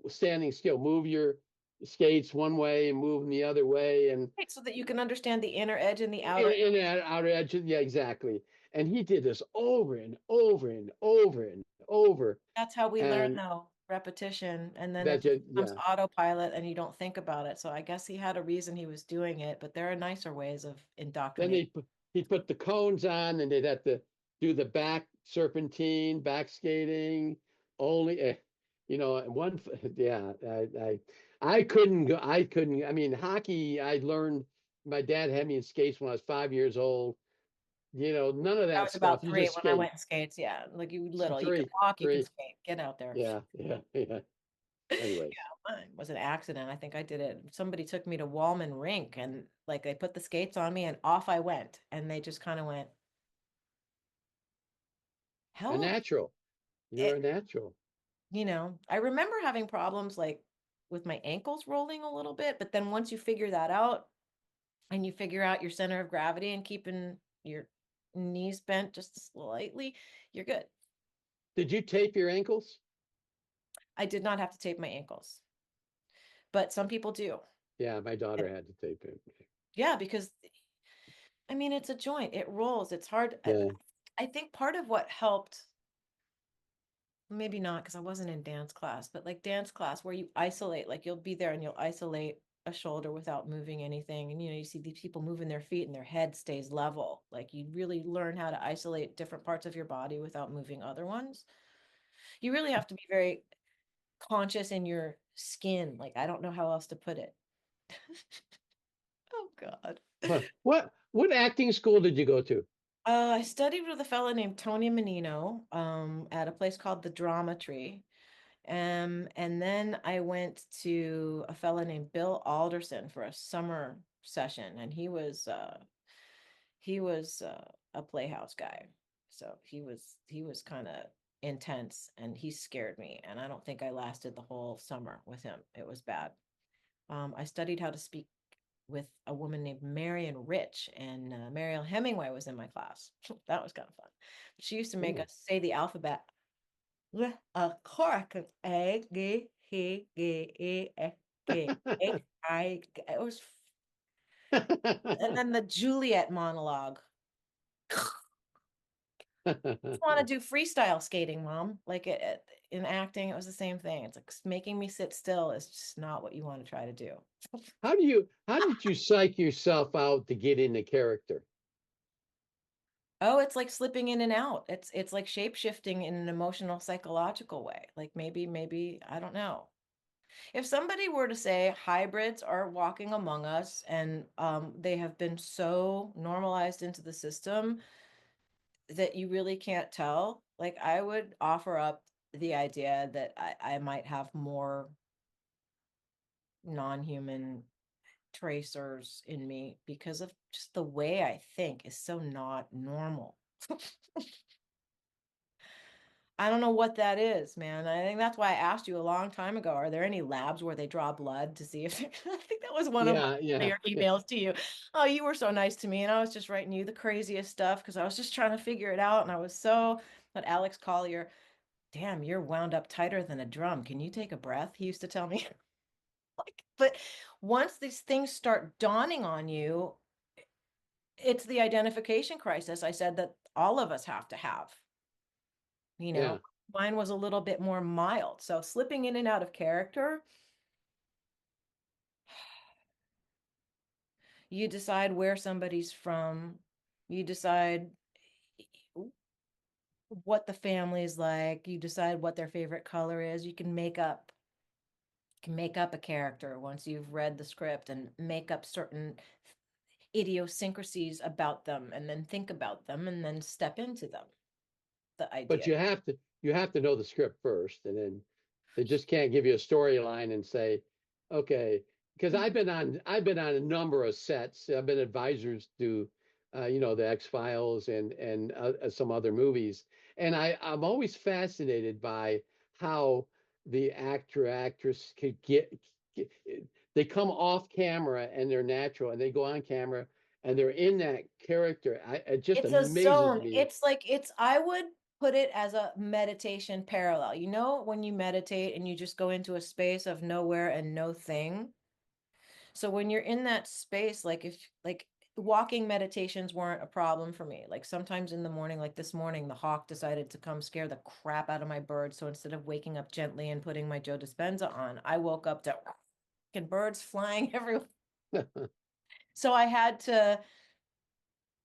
standing still. Move your skates one way and move them the other way, and Right, so that you can understand the inner edge and the outer. in and outer edge. Yeah, exactly. And he did this over and over and over and over. That's how we learn, And though, repetition, and then it that just just, becomes yeah. autopilot, and you don't think about it. So I guess he had a reason he was doing it, but there are nicer ways of Then indoctrinating. he put the cones on, and they'd have to do the back serpentine, back skating only. One, yeah. I couldn't go. I couldn't. I mean, hockey. I learned. My dad had me in skates when I was 5 years old. None of I that was stuff. about You three just when I skate. went in skates. Yeah, like you little, you can Three, walk, you can three. skate. Get out there. Yeah, yeah, yeah. Anyways, Mine was an accident. I think I did it. Somebody took me to Wallman Rink, and like they put the skates on me, and off I went, and they just kind of went, a "How?" natural. You're a natural. I remember having problems like with my ankles rolling a little bit, but then once you figure that out and you figure out your center of gravity and keeping your knees bent just slightly, you're good. Did you tape your ankles? I did not have to tape my ankles, but some people do. Yeah, my daughter And had to tape it. yeah, because I mean, it's a joint, it rolls, it's hard. Yeah. I think part of what helped, maybe not because I wasn't in dance class, but like dance class where you isolate, like you'll be there and you'll isolate a shoulder without moving anything. And you see these people moving their feet and their head stays level. Like you really learn how to isolate different parts of your body without moving other ones. You really have to be very conscious in your skin. Like I don't know how else to put it. Oh God. What acting school did you go to? I studied with a fellow named Tony Menino at a place called the Drama Tree. And then I went to a fella named Bill Alderson for a summer session, and he was a Playhouse guy. So he was kind of intense, and he scared me, and I don't think I lasted the whole summer with him. It was bad. I studied how to speak with a woman named Marion Rich, and Mariel Hemingway was in my class. That was kind of fun. She used to make Oh. us say the alphabet a cork A G H G E F G H I. It was, and then the Juliet monologue. just want to do freestyle skating, Mom. Like in acting, it was the same thing. It's like making me sit still is just not what you want to try to do. How did you psych yourself out to get into character? Oh, it's like slipping in and out. It's like shape shifting in an emotional, psychological way. Like maybe I don't know. If somebody were to say hybrids are walking among us and they have been so normalized into the system that you really can't tell, like I would offer up the idea that I might have more non-human tracers in me because of just the way I think is so not normal. I don't know what that is, man. I think that's why I asked you a long time ago. Are there any labs where they draw blood to see if I think that was one of my Yeah. earlier emails to you. Oh, you were so nice to me. And I was just writing you the craziest stuff because I was just trying to figure it out. And I was so, but Alex Collier, damn, you're wound up tighter than a drum. Can you take a breath? He used to tell me. Like, but once these things start dawning on you, it's the identification crisis I said that all of us have to have. You Yeah. know, mine was a little bit more mild. So slipping in and out of character, you decide where somebody's from, you decide what the family is like, you decide what their favorite color is. You can make up a character once you've read the script and make up certain idiosyncrasies about them and then think about them and then step into them. The But idea. you have to know the script first, and then they just can't give you a storyline and say, okay, because I've been on a number of sets. I've been advisors to, the X Files and some other movies, and I'm always fascinated by how the actress could get they come off camera and they're natural, and they go on camera and they're in that character. It just It's a amazes zone. me. It's like I would put it as a meditation parallel. You know, when you meditate and you just go into a space of nowhere and no thing. So when you're in that space, like if like walking meditations weren't a problem for me. Like sometimes in the morning, like this morning, the hawk decided to come scare the crap out of my bird. So instead of waking up gently and putting my Joe Dispenza on, I woke up to fucking birds flying everywhere. So I had to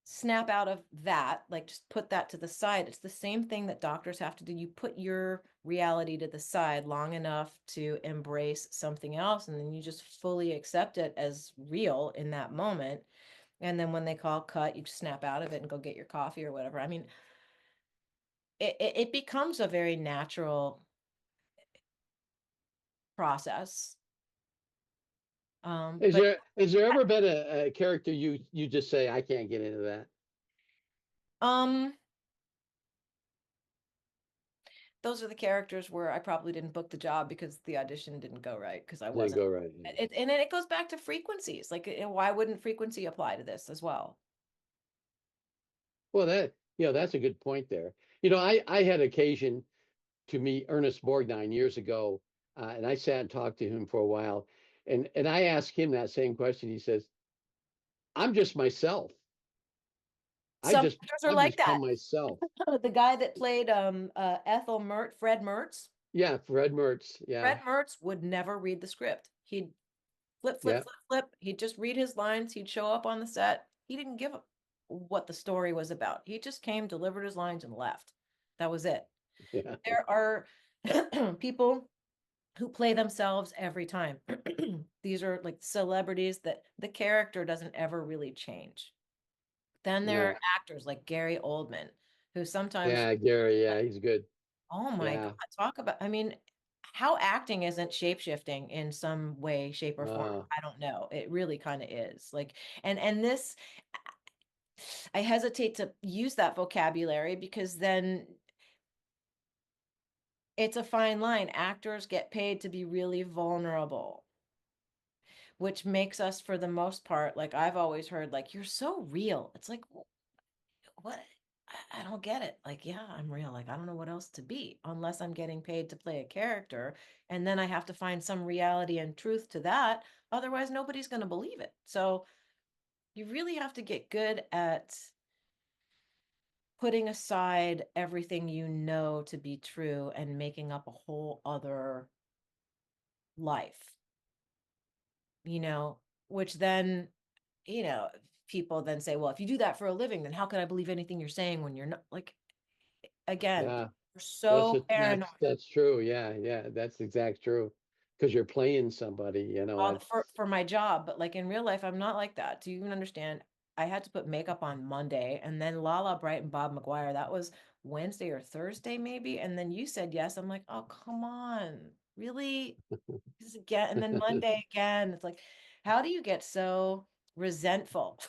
snap out of that, like just put that to the side. It's the same thing that doctors have to do. You put your reality to the side long enough to embrace something else, and then you just fully accept it as real in that moment. And then when they call cut, you just snap out of it and go get your coffee or whatever. I mean, it becomes a very natural process. But Is there ever been a character you just say I can't get into that? um those are the characters where I probably didn't book the job because the audition didn't go right because I Didn't wasn't. go right. And then it goes back to frequencies. Like, why wouldn't frequency apply to this as well? Well, that's a good point there. I had occasion to meet Ernest Borgnine years ago, and I sat and talked to him for a while, and I asked him that same question. He says, "I'm just myself. Some actors are I've like just that. come myself." The guy that played Ethel Mert, Fred Mertz, Yeah, Fred Mertz. Yeah, Fred Mertz would never read the script. He'd yeah, flip. He'd just read his lines. He'd show up on the set. He didn't give a what the story was about. He just came, delivered his lines, and left. That was it. yeah, There are people who play themselves every time. These are like celebrities that the character doesn't ever really change. Then there yeah, are actors like Gary Oldman, who sometimes, yeah. Gary, yeah, he's good. oh my God, Yeah. talk about, I mean, how acting isn't shapeshifting in some way, shape, or form. Uh, I don't know. It really kind of is. Like, and this, I hesitate to use that vocabulary because then it's a fine line. Actors get paid to be really vulnerable, which makes us, for the most part, like I've always heard, like, you're so real. It's like, what? I don't get it. Like, yeah, I'm real. Like, I don't know what else to be unless I'm getting paid to play a character. And then I have to find some reality and truth to that. Otherwise, nobody's going to believe it. So you really have to get good at putting aside everything you know to be true and making up a whole other life, which then, you know, people then say, well, if you do that for a living, then how can I believe anything you're saying when you're not, like, again, Yeah. we're so That's paranoid. that's true. Yeah, yeah, that's exact true. Because you're playing somebody, All it's for my job, but like in real life, I'm not like that. Do you even understand? I had to put makeup on Monday, and then Lala Bright and Bob McGuire, that was Wednesday or Thursday, maybe. And then you said yes. I'm like, oh, come on, really? This again, and then Monday again. It's like, how do you get so resentful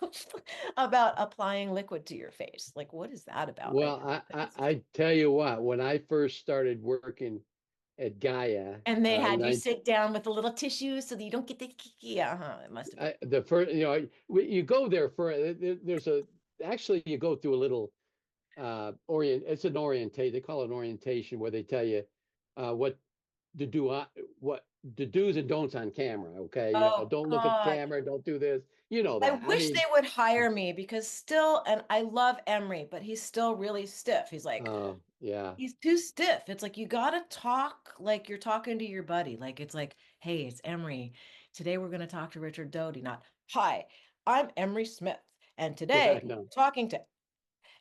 about applying liquid to your face? Like, what is that about? well, I tell you what, when I first started working at Gaia, And they in had you 19, sit down with a little tissue so that you don't get the yeah, it must have been. the first, you go there for there's a actually you go through a little it's an orientate, they call it an orientation where they tell you what to do, what the do's and don'ts on camera. Okay, Oh don't look at the God. camera, don't do this, you know I that. I wish they mean, would hire me because still, and I love Emery, but he's still really stiff. He's like, yeah. he's too stiff. It's like you gotta talk like you're talking to your buddy. Like it's like, hey, it's Emery. Today we're gonna talk to Richard Doty, not hi, I'm Emery Smith. And Yeah, I today know. talking to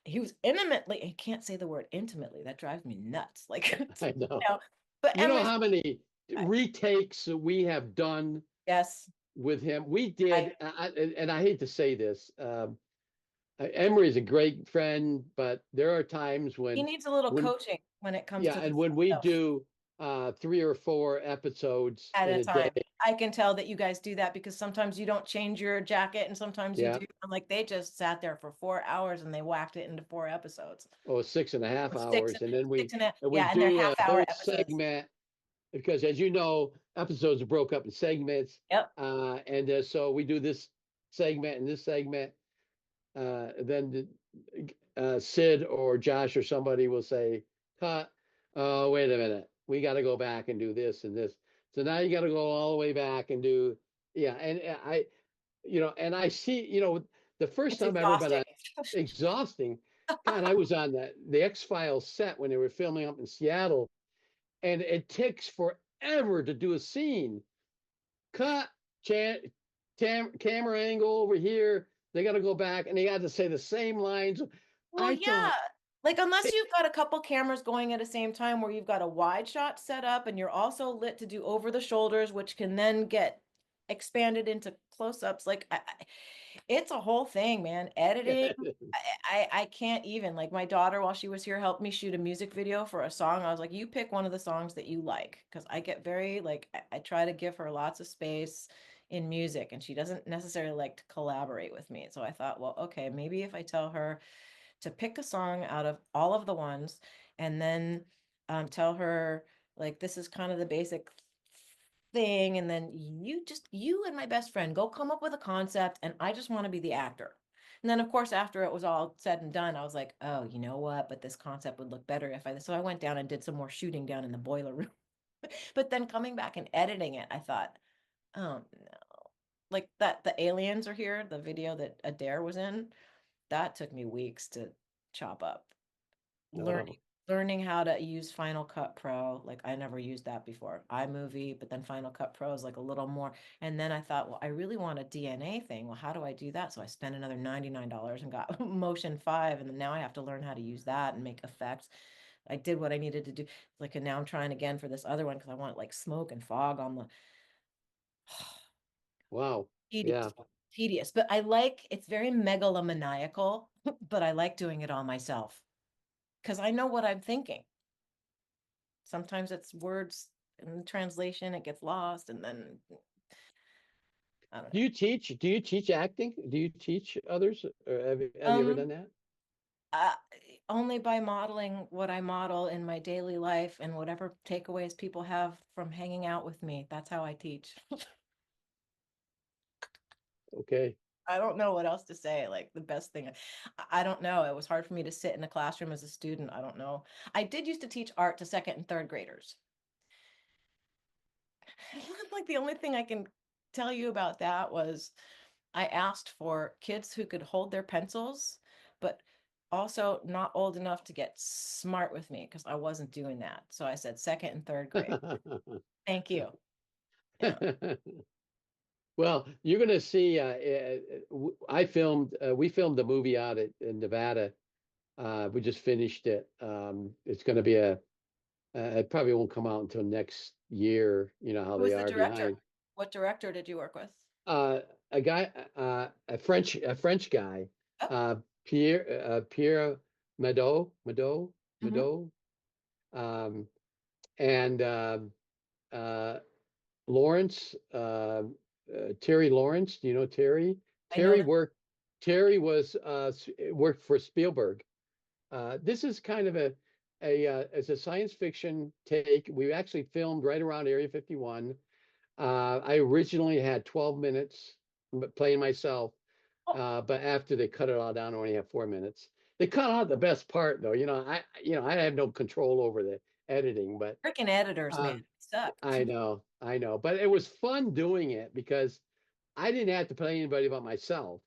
he was intimately, he can't say the word intimately. That drives me nuts. Like, I know. but You know Emery's how many retakes we have done yes, with him? We I did, and I hate to say this. Emery is a great friend, but there are times he when, needs a little when, coaching when it comes yeah, to and this when we stuff. do 3 or 4 episodes At in a a day, time. I can tell that you guys do that because sometimes you don't change your jacket and sometimes you yeah, do. I'm like, they just sat there for 4 hours and they whacked it into 4 episodes. or six and a half Or six, hours, and then six and a, we yeah, and they're do a half hour whole episodes. segment because, as you know, episodes are broke up in segments, Yep. and so we do this segment and this segment. Then Sid or Josh or somebody will say, "Cut! Oh, wait a minute, we got to go back and do this and this." So now you got to go all the way back and do, yeah. And and I see, the first It's time I ever been exhausting. on, exhausting. God, I was on the X-Files set when they were filming up in Seattle, and it takes forever to do a scene. Cut, camera angle over here. They got to go back and they got to say the same lines. Well, I yeah. thought, Like unless you've got a couple cameras going at the same time where you've got a wide shot set up and you're also lit to do over the shoulders, which can then get expanded into close-ups. Like it's a whole thing, man. Editing. I can't even like my daughter while she was here helped me shoot a music video for a song. I was like, you pick one of the songs that you like because I get very like I try to give her lots of space in music and she doesn't necessarily like to collaborate with me. So I thought, well, okay, maybe if I tell her to pick a song out of all of the ones and then tell her like this is kind of the basic thing and then you and my best friend go come up with a concept and I just want to be the actor. And then of course after it was all said and done I was like, oh, you know what, but this concept would look better if I so I went down and did some more shooting down in the boiler room. But then coming back and editing it I thought, oh no, like that the aliens are here, the video that Adair was in, that took me weeks to chop up. oh, Learning how to use Final Cut Pro. Like I never used that before. iMovie, but then Final Cut Pro is like a little more. And then I thought, well, I really want a DNA thing. Well, how do I do that? So I spent another $99 and got Motion 5. And then now I have to learn how to use that and make effects. I did what I needed to do. Like, and now I'm trying again for this other one because I want like smoke and fog on the wow, tedious, yeah. tedious. But I like it's very megalomaniacal, but I like doing it all myself because I know what I'm thinking. Sometimes it's words in translation, it gets lost, and then I don't Do you teach? Do you teach acting? Do you teach others? Or have know. you ever done that? Uh, only by modeling what I model in my daily life and whatever takeaways people have from hanging out with me. That's how I teach. Okay. I don't know what else to say. Like the best thing, I don't know. It was hard for me to sit in a classroom as a student. I don't know. I did used to teach art to second and third graders. Like the only thing I can tell you about that was I asked for kids who could hold their pencils, but also not old enough to get smart with me because I wasn't doing that. So I said second and third grade. Thank you. Yeah. Well, you're going to see. We filmed the movie out in Nevada. We just finished it. It's going to be it probably won't come out until next year. You know how Who was they the are director? behind. What director did you work with? A guy, a French guy, Oh, Pierre mhm. Mado, and uh, Lawrence, Terry Lawrence. Do you know Terry? I know that. Terry worked for Spielberg. This is kind of it's a science fiction take. We actually filmed right around Area 51. I originally had 12 minutes playing myself, Oh, but after they cut it all down, I only have 4 minutes. They cut out the best part though. I have no control over the editing, but freaking editors, man, uh, suck. I know, but it was fun doing it because I didn't have to play anybody but myself.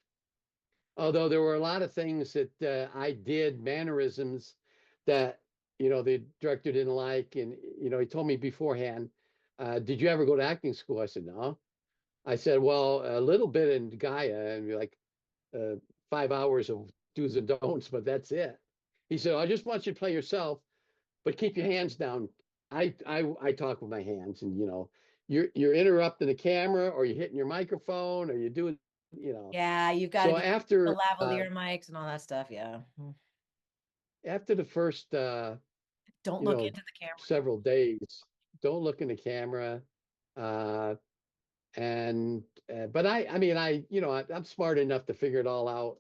Although there were a lot of things that I did, mannerisms that, the director didn't like. And, he told me beforehand, did you ever go to acting school? I said, no. I said, well, a little bit in GAIA and like 5 hours of do's and don'ts, but that's it. He said, I just want you to play yourself, but keep your hands down. I talk with my hands, and you're interrupting the camera, or you're hitting your microphone, or you're doing, you know. Yeah, you've got to So be the lavalier mics and all that stuff. Yeah. after the first Don't you look know into the camera. several days, don't look in the camera. Uh, and but I mean I'm smart enough to figure it all out,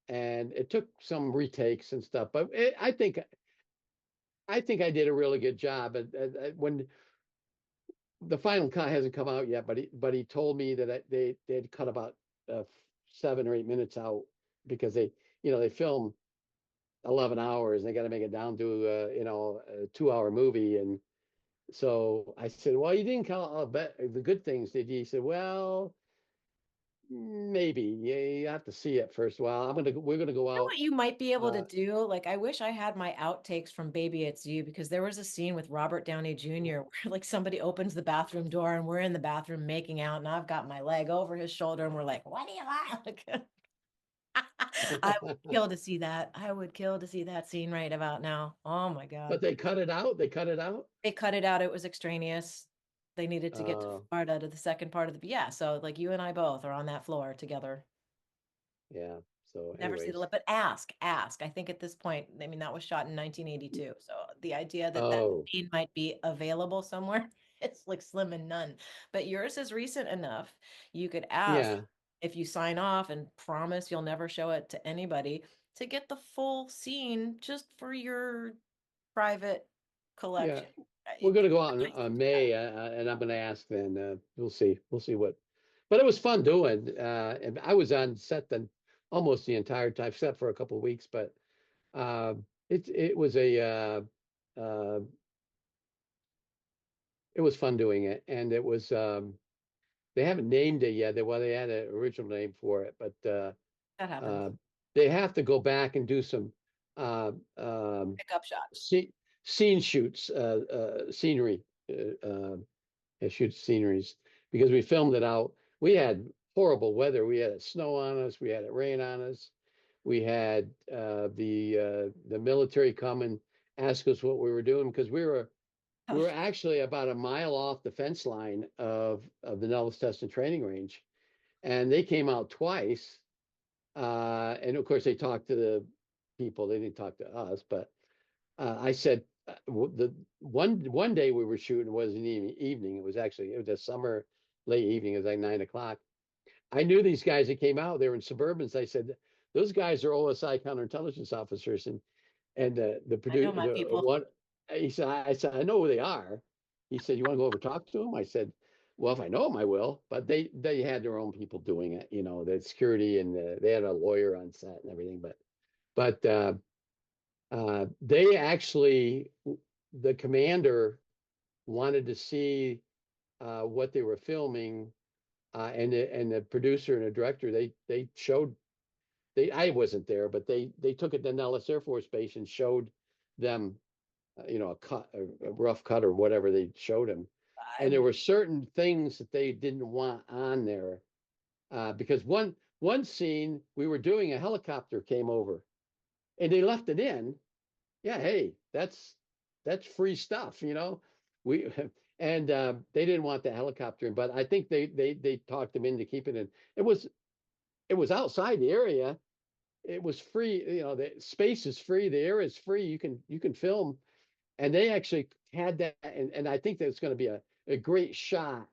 and it took some retakes and stuff, but I think I did a really good job. When the final cut hasn't come out yet, but he told me that they'd cut about 7 or 8 minutes out because they film 11 hours and they got to make it down to a 2 hour movie. And so I said, well, you didn't cut all the good things, did you? He said, well, maybe. Yeah, you have to see it first. Well, we're gonna go You know out. what you might be able to Uh, do? Like, I wish I had my outtakes from Baby It's You because there was a scene with Robert Downey Jr. where like somebody opens the bathroom door and we're in the bathroom making out and I've got my leg over his shoulder and we're like, what do you like? I would kill to see that. I would kill to see that scene right about now. Oh my God. but they cut it out. They cut it out. They cut it out. It was extraneous. They needed to get to Uh, Florida to the second part of the, yeah. So like you and I both are on that floor together. yeah. So, Never see the anyways. lip, but ask. I think at this point, I mean, that was shot in 1982. So the idea that that Oh, scene might be available somewhere, it's like slim and none. But yours is recent enough. You could ask yeah, if you sign off and promise you'll never show it to anybody to get the full scene just for your private yeah. collection. We're It'd going be to go out really in nice to see that. May, and I'm going to ask then. We'll see. We'll see what. But it was fun doing. And I was on set then almost the entire time, except for a couple of weeks. But uh, it was it was fun doing it, and it was they haven't named it yet. They had an original name for it, but That happens. uh, they have to go back and do some uh, um, Pickup shots. scene shoots, scenery. Shoot sceneries because we filmed it out. We had horrible weather. We had snow on us. We had it rain on us. We had the military come and ask us what we were doing because we were actually about a mile off the fence line of the Nellis Test and Training Range, and they came out twice. And of course, they talked to the people. They didn't talk to us, but I said the one day we were shooting was an evening. It was a summer late evening. It was like 9 o'clock. I knew these guys that came out. They were in Suburbans. I said, those guys are OSI counterintelligence officers, and the I know producer, my the people. one, he said, I said, I know who they are. He said, you want to go over and talk to them? I said, well, if I know them, I will. But they had their own people doing it. The security, and they had a lawyer on set and everything. But they actually, the commander wanted to see what they were filming, and the producer and the director, they showed I wasn't there, but they took it to Nellis Air Force Base and showed them, a rough cut or whatever they showed him. And there were certain things that they didn't want on there, because one scene we were doing, a helicopter came over, and they left it in. Yeah, hey, that's free stuff, We and they didn't want the helicopter in, but I think they talked them into keeping it. It was outside the area. It was free. The space is free. The air is free. You can film, and they actually had that. And I think that's going to be a great shot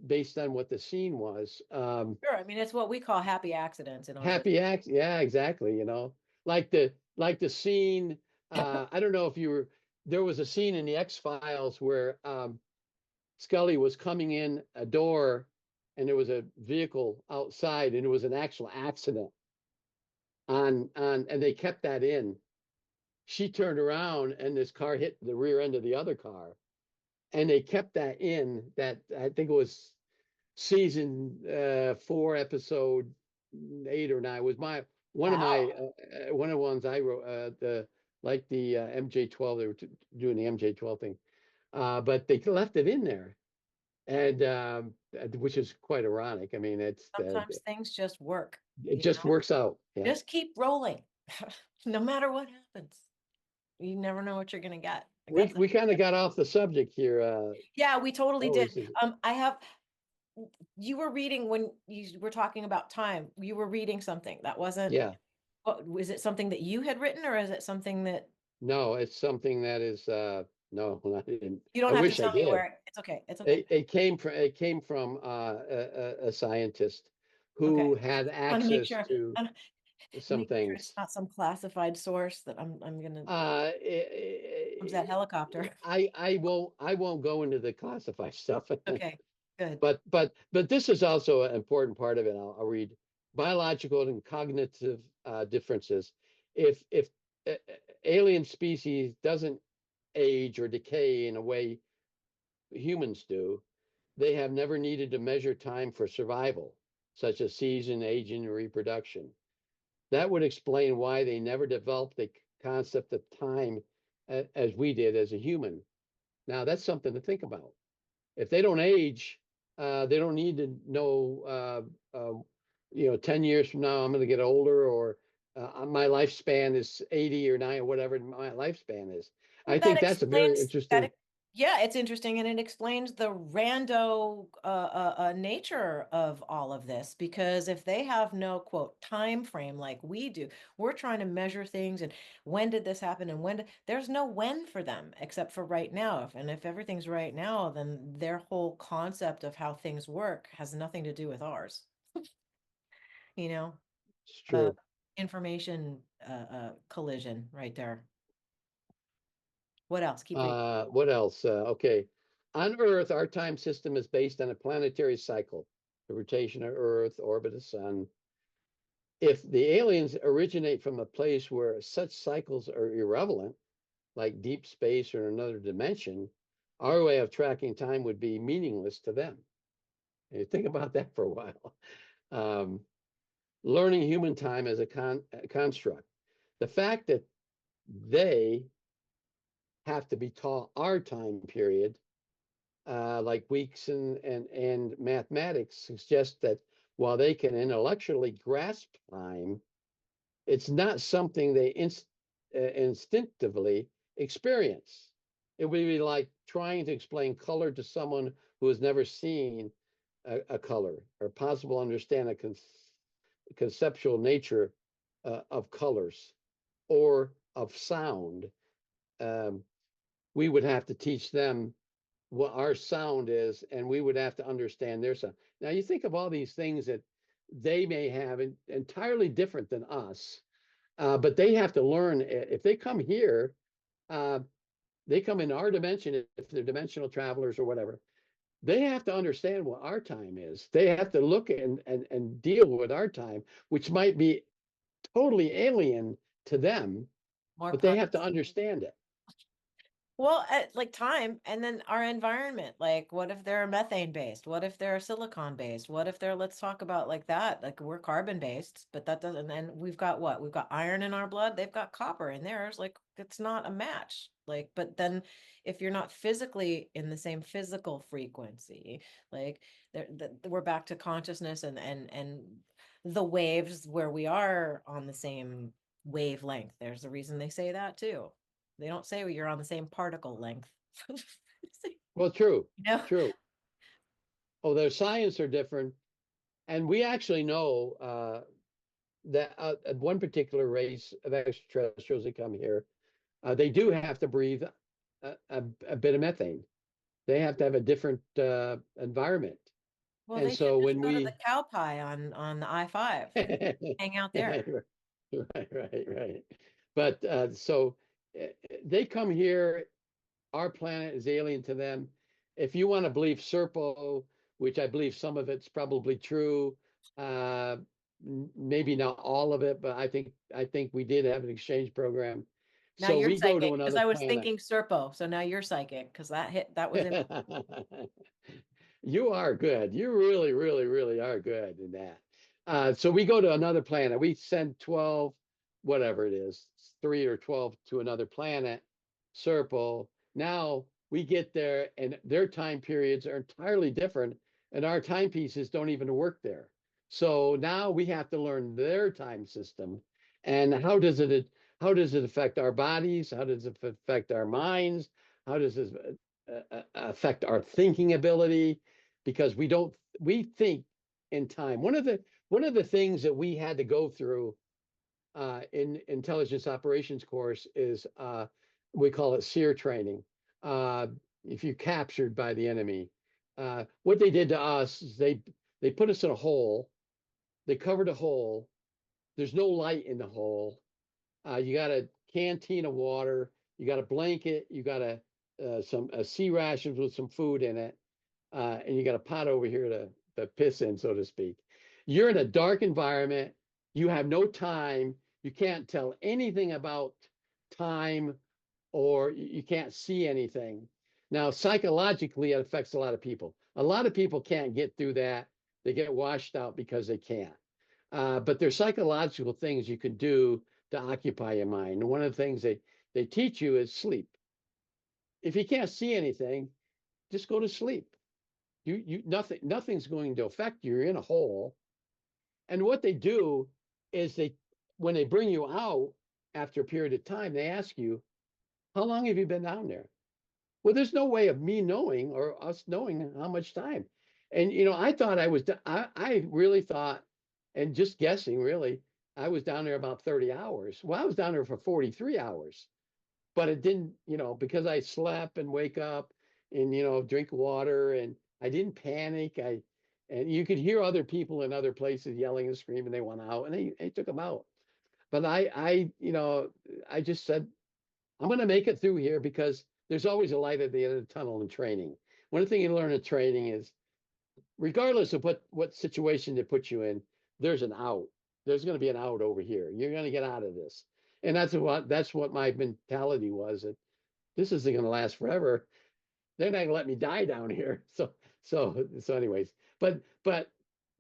based on what the scene was. Sure. I mean, it's what we call happy accidents in our business. Happy act. Yeah, exactly. Like the scene. I don't know if there was a scene in the X-Files where Scully was coming in a door, and there was a vehicle outside, and it was an actual accident and they kept that in. She turned around, and this car hit the rear end of the other car, and they kept that in. That, I think it was season 4, episode 8 or 9, was one of the ones I wrote, the MJ12. They were doing the MJ12 thing, but they left it in there, and which is quite ironic. I mean, Sometimes things just work. it just works out. Yeah. Just keep rolling, no matter what happens. You never know what you're gonna get. We kind of got off the subject here. Yeah, we totally did. is- You were reading when you were talking about time. You were reading something that wasn't. Yeah. Was it something that you had written, or is it something that No, it's something that is no, I didn't. you don't I have wish to I tell me did. where? It's okay. It's okay. It came from a scientist who had I wanna make access sure. to some Make sure things. it's not some classified source that I'm gonna. Comes that It, helicopter. I won't go into the classified stuff. Okay, good. But this is also an important part of it. I'll read: biological and cognitive differences. If alien species doesn't age or decay in a way humans do, they have never needed to measure time for survival, such as season, aging, and reproduction. That would explain why they never developed the concept of time as we did as a human. Now, that's something to think about. If they don't age, they don't need to know, 10 years from now, I'm going to get older, or my lifespan is 80 or 90, or whatever my lifespan is. I think that's a very interesting. Yeah, it's interesting, and it explains the rando nature of all of this, because if they have no quote time frame like we do, we're trying to measure things and when did this happen and there's no when for them except for right now. And if everything's right now, then their whole concept of how things work has nothing to do with ours. It's true. Information collision right there. What else? Keep reading. What else? Okay. On Earth, our time system is based on a planetary cycle, the rotation of Earth, orbit of the sun. If the aliens originate from a place where such cycles are irrelevant, like deep space or another dimension, our way of tracking time would be meaningless to them. And you think about that for a while. Learning human time as a construct. The fact that they have to be taught our time period, like weeks and mathematics, suggests that while they can intellectually grasp time, it's not something they instinctively experience. It would be like trying to explain color to someone who has never seen a color, or possible understand a conceptual nature of colors or of sound. We would have to teach them what our sound is, and we would have to understand their sound. Now, you think of all these things that they may have entirely different than us, but they have to learn. If they come here, they come in our dimension, if they're dimensional travelers or whatever, they have to understand what our time is. They have to look and deal with our time, which might be totally alien to them, but they have to understand it. Well, like time and then our environment. Like, what if they're methane based? What if they're silicon based? What if they're, let's talk about like that. Like we're carbon based, but that doesn't, and we've got what? We've got iron in our blood. They've got copper in theirs. Like it's not a match. Like, but then if you're not physically in the same physical frequency, like we're back to consciousness and the waves where we are on the same wavelength. There's a reason they say that too. They don't say you're on the same particle length. Well, true, You know? true. Oh, their science are different. And we actually know that one particular race of extraterrestrials that come here, they do have to breathe a bit of methane. They have to have a different environment. Well, And they should so just when go to the we cow pie on the I-5 and hang out there. right. But so they come here. Our planet is alien to them. If you want to believe Serpo, which I believe some of it's probably true, uh, maybe not all of it, but I think we did have an exchange program. Now So you're we go to psychic because another I was planet. thinking Serpo, so now you're psychic because that was in. You are good. You really, really, really are good in that. So we go to another planet. We send 12, whatever it is, 3 or 12 to another planet, Serpo. Now we get there and their time periods are entirely different, and our timepieces don't even work there. So now we have to learn their time system. And how does it affect our bodies? How does it affect our minds? How does it affect our thinking ability? Because we think in time. One of the things that we had to go through in intelligence operations course is we call it SEER training. Uh, if you're captured by the enemy, what they did to us is they put us in a hole. They covered a hole. There's no light in the hole. You got a canteen of water. You got a blanket. You got some sea rations with some food in it, and you got a pot over here to piss in, so to speak. You're in a dark environment. You have no time. You can't tell anything about time, or you can't see anything. Now, psychologically, it affects a lot of people. A lot of people can't get through that. They get washed out because they can't. But there's psychological things you can do to occupy your mind. And one of the things they teach you is sleep. If you can't see anything, just go to sleep. Nothing's going to affect you. You're in a hole. And what they do is when they bring you out after a period of time, they ask you, how long have you been down there? Well, there's no way of me knowing or us knowing how much time. And I thought I really thought, and just guessing really, I was down there about 30 hours. Well, I was down there for 43 hours, but it didn't, because I slept and wake up and, drink water, and I didn't panic. And you could hear other people in other places yelling and screaming. They went out and they took them out. But I just said, I'm going to make it through here because there's always a light at the end of the tunnel in training. One thing you learn in training is, regardless of what situation they put you in, there's an out. There's going to be an out over here. You're going to get out of this. And that's what my mentality was. That this isn't going to last forever. They're not going to let me die down here. So anyways, but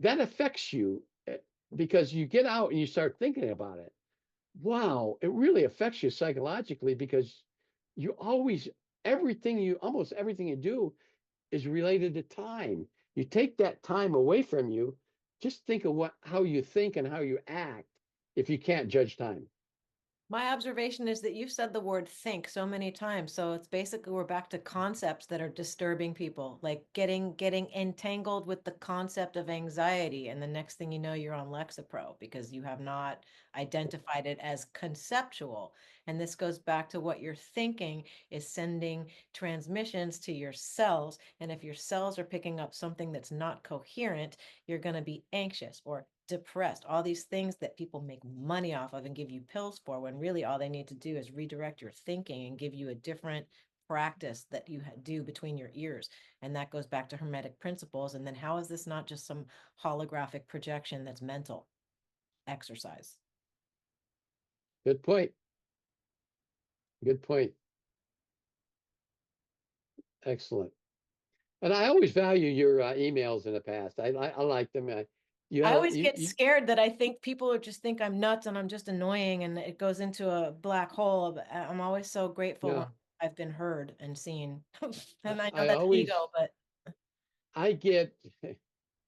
that affects you because you get out and you start thinking about it. Wow, it really affects you psychologically because you always almost everything you do is related to time. You take that time away from you, just think of how you think and how you act if you can't judge time. My observation is that you've said the word think so many times. So it's basically we're back to concepts that are disturbing people, like getting entangled with the concept of anxiety. And the next thing you know, you're on Lexapro because you have not identified it as conceptual. And this goes back to what you're thinking is sending transmissions to your cells. And if your cells are picking up something that's not coherent, you're going to be anxious or depressed, all these things that people make money off of and give you pills for, when really all they need to do is redirect your thinking and give you a different practice that you do between your ears. And that goes back to hermetic principles. And then how is this not just some holographic projection that's mental exercise? Good point. Good point. Excellent. And I always value your emails in the past. I like them. You I have always get scared that I think people would just think I'm nuts and I'm just annoying and it goes into a black hole. But I'm always so grateful when no. I've been heard and seen. And I know I that's always ego, but I get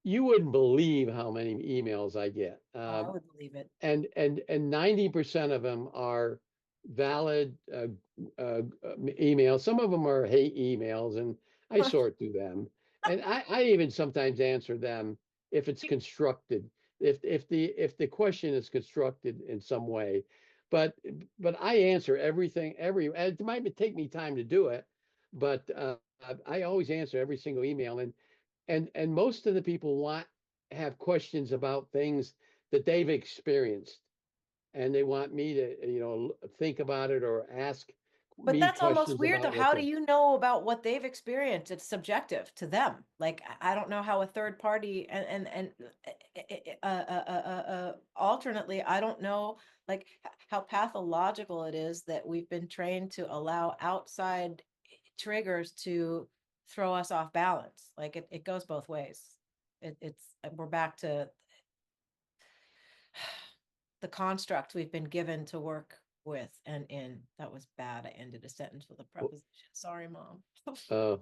you wouldn't believe how many emails I get. I would believe it. And 90% of them are valid emails. Some of them are hate emails, and I sort through them. And I even sometimes answer them if it's constructed, if the question is constructed in some way. But but I answer everything, it might take me time to do it, but I always answer every single email. And most of the people have questions about things that they've experienced, and they want me to think about it or ask But me that's almost questions weird though. about what How do they. you know about what they've experienced? It's subjective to them. Like I don't know how a third party and alternately, I don't know like how pathological it is that we've been trained to allow outside triggers to throw us off balance. Like it goes both ways. It's we're back to the construct we've been given to work with and in. That was bad. I ended a sentence with a preposition. Sorry, mom. uh,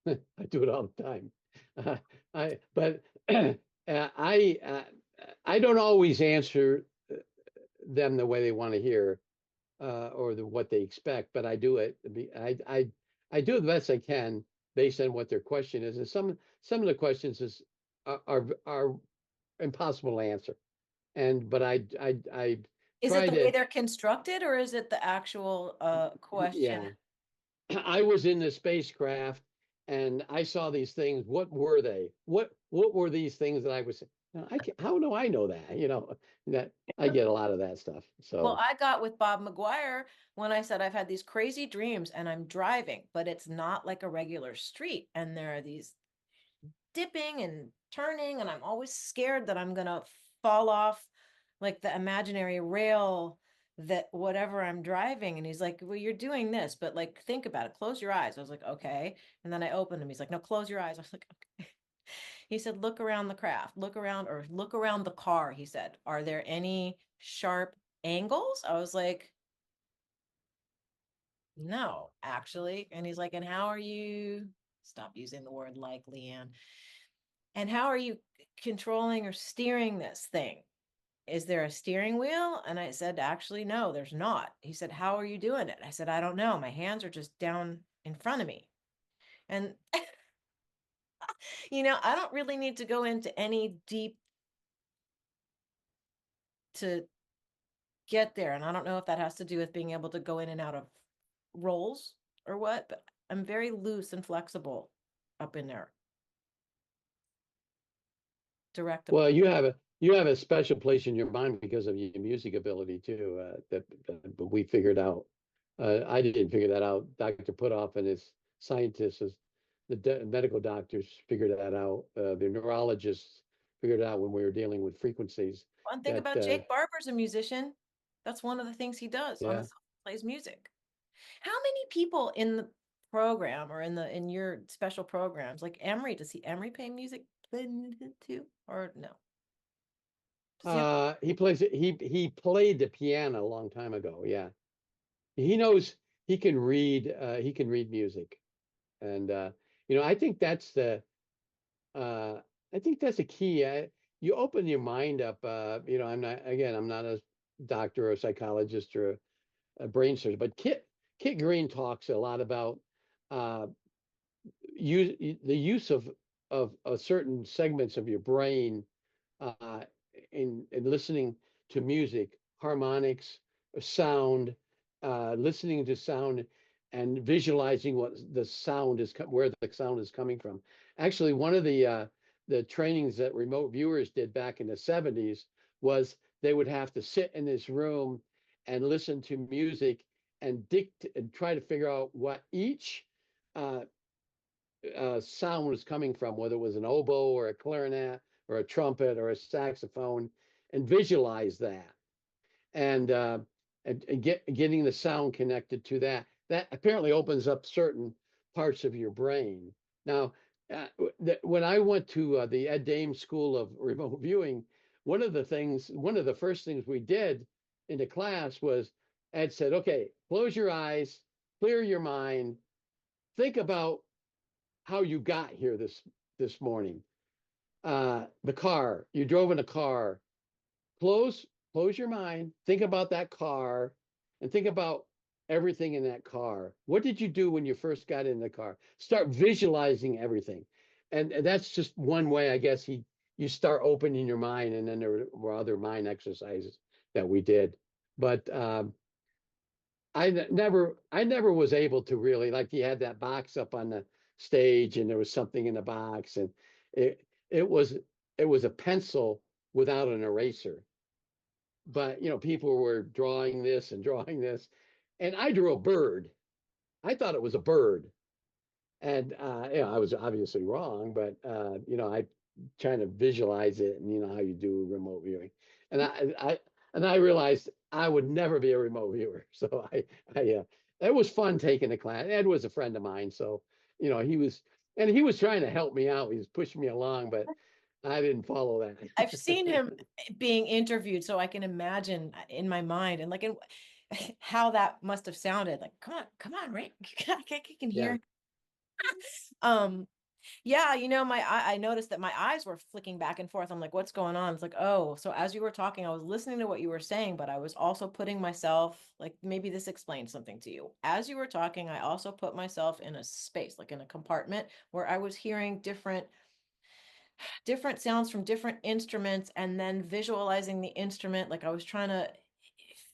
I do it all the time. But I don't always answer them the way they want to hear, or what they expect, but I do it. I do the best I can based on what their question is, and some of the questions are impossible to answer. But I Is it try the way to. they're constructed or is it the actual question? Yeah. I was in the spacecraft and I saw these things. What were they? What were these things that I was? How do I know that? That I get a lot of that stuff. Well, So I got with Bob McGuire when I said I've had these crazy dreams and I'm driving, but it's not like a regular street. And there are these dipping and turning, and I'm always scared that I'm gonna fall off like the imaginary rail that whatever I'm driving. And he's like, well, you're doing this, but like think about it, close your eyes. I was like, okay. And then I opened them. He's like, no, close your eyes. I was like, okay. He said, look around the craft, look around the car. He said, are there any sharp angles? I was like, no, actually. And he's like, and how are you? Stop using the word like, Liane. And how are you controlling or steering this thing? Is there a steering wheel? And I said, actually, no, there's not. He said, how are you doing it? I said, I don't know. My hands are just down in front of me. And, I don't really need to go into any deep to get there. And I don't know if that has to do with being able to go in and out of roles or what, but I'm very loose and flexible up in there. Directable. well, you have a special place in your mind because of your music ability too. That we figured out. I didn't figure that out. Dr. Putoff and his scientists, the medical doctors figured that out. The neurologists figured it out when we were dealing with frequencies. One thing That about Jake Barber's a musician. That's one of the things he does on Yeah. his plays music. How many people in the program or in your special programs, like Emery, does Emery play music too? Or no? Does he have He plays it. He played the piano a long time ago. Yeah, he knows he can read music, and I think that's the uh, I think that's the key. You open your mind up. I'm not a doctor or a psychologist or a brain surgeon, but Kit Green talks a lot about uh, the use of certain segments of your brain uh, in listening to music, harmonics, sound, listening to sound, and visualizing what the sound is, where the sound is coming from. Actually, one of the trainings that remote viewers did back in the 70s was they would have to sit in this room and listen to music and try to figure out what each uh, sound was coming from, whether it was an oboe or a clarinet or a trumpet or a saxophone, and visualize that, and getting the sound connected to that. That apparently opens up certain parts of your brain. Now, when I went to the Ed Dames School of Remote Viewing, one of the first things we did in the class was Ed said, okay, close your eyes, clear your mind, think about how you got here this morning. The car, you drove in a car. Close your mind, think about that car, and think about everything in that car. What did you do when you first got in the car? Start visualizing everything. And that's just one way, I guess, you start opening your mind, and then there were other mind exercises that we did. But I never was able to really, like, you had that box up on the stage and there was something in the box, and it it was it was a pencil without an eraser. But people were drawing this and drawing this, and I drew a bird. I thought it was a bird, and I was obviously wrong, but I trying to visualize it, and how you do remote viewing, and I realized I would never be a remote viewer. So it was fun taking the class. Ed was a friend of mine, so he was trying to help me out. He was pushing me along, but I didn't follow that. I've seen him being interviewed, so I can imagine in my mind and how that must have sounded. Like, come on, Rick, you can Yeah. hear. Yeah, I noticed that my eyes were flicking back and forth. I'm like, what's going on? It's like, oh, so as you were talking, I was listening to what you were saying, but I was also putting myself, like, maybe this explains something to you. As you were talking, I also put myself in a space, like in a compartment, where I was hearing different sounds from different instruments and then visualizing the instrument. Like I was trying to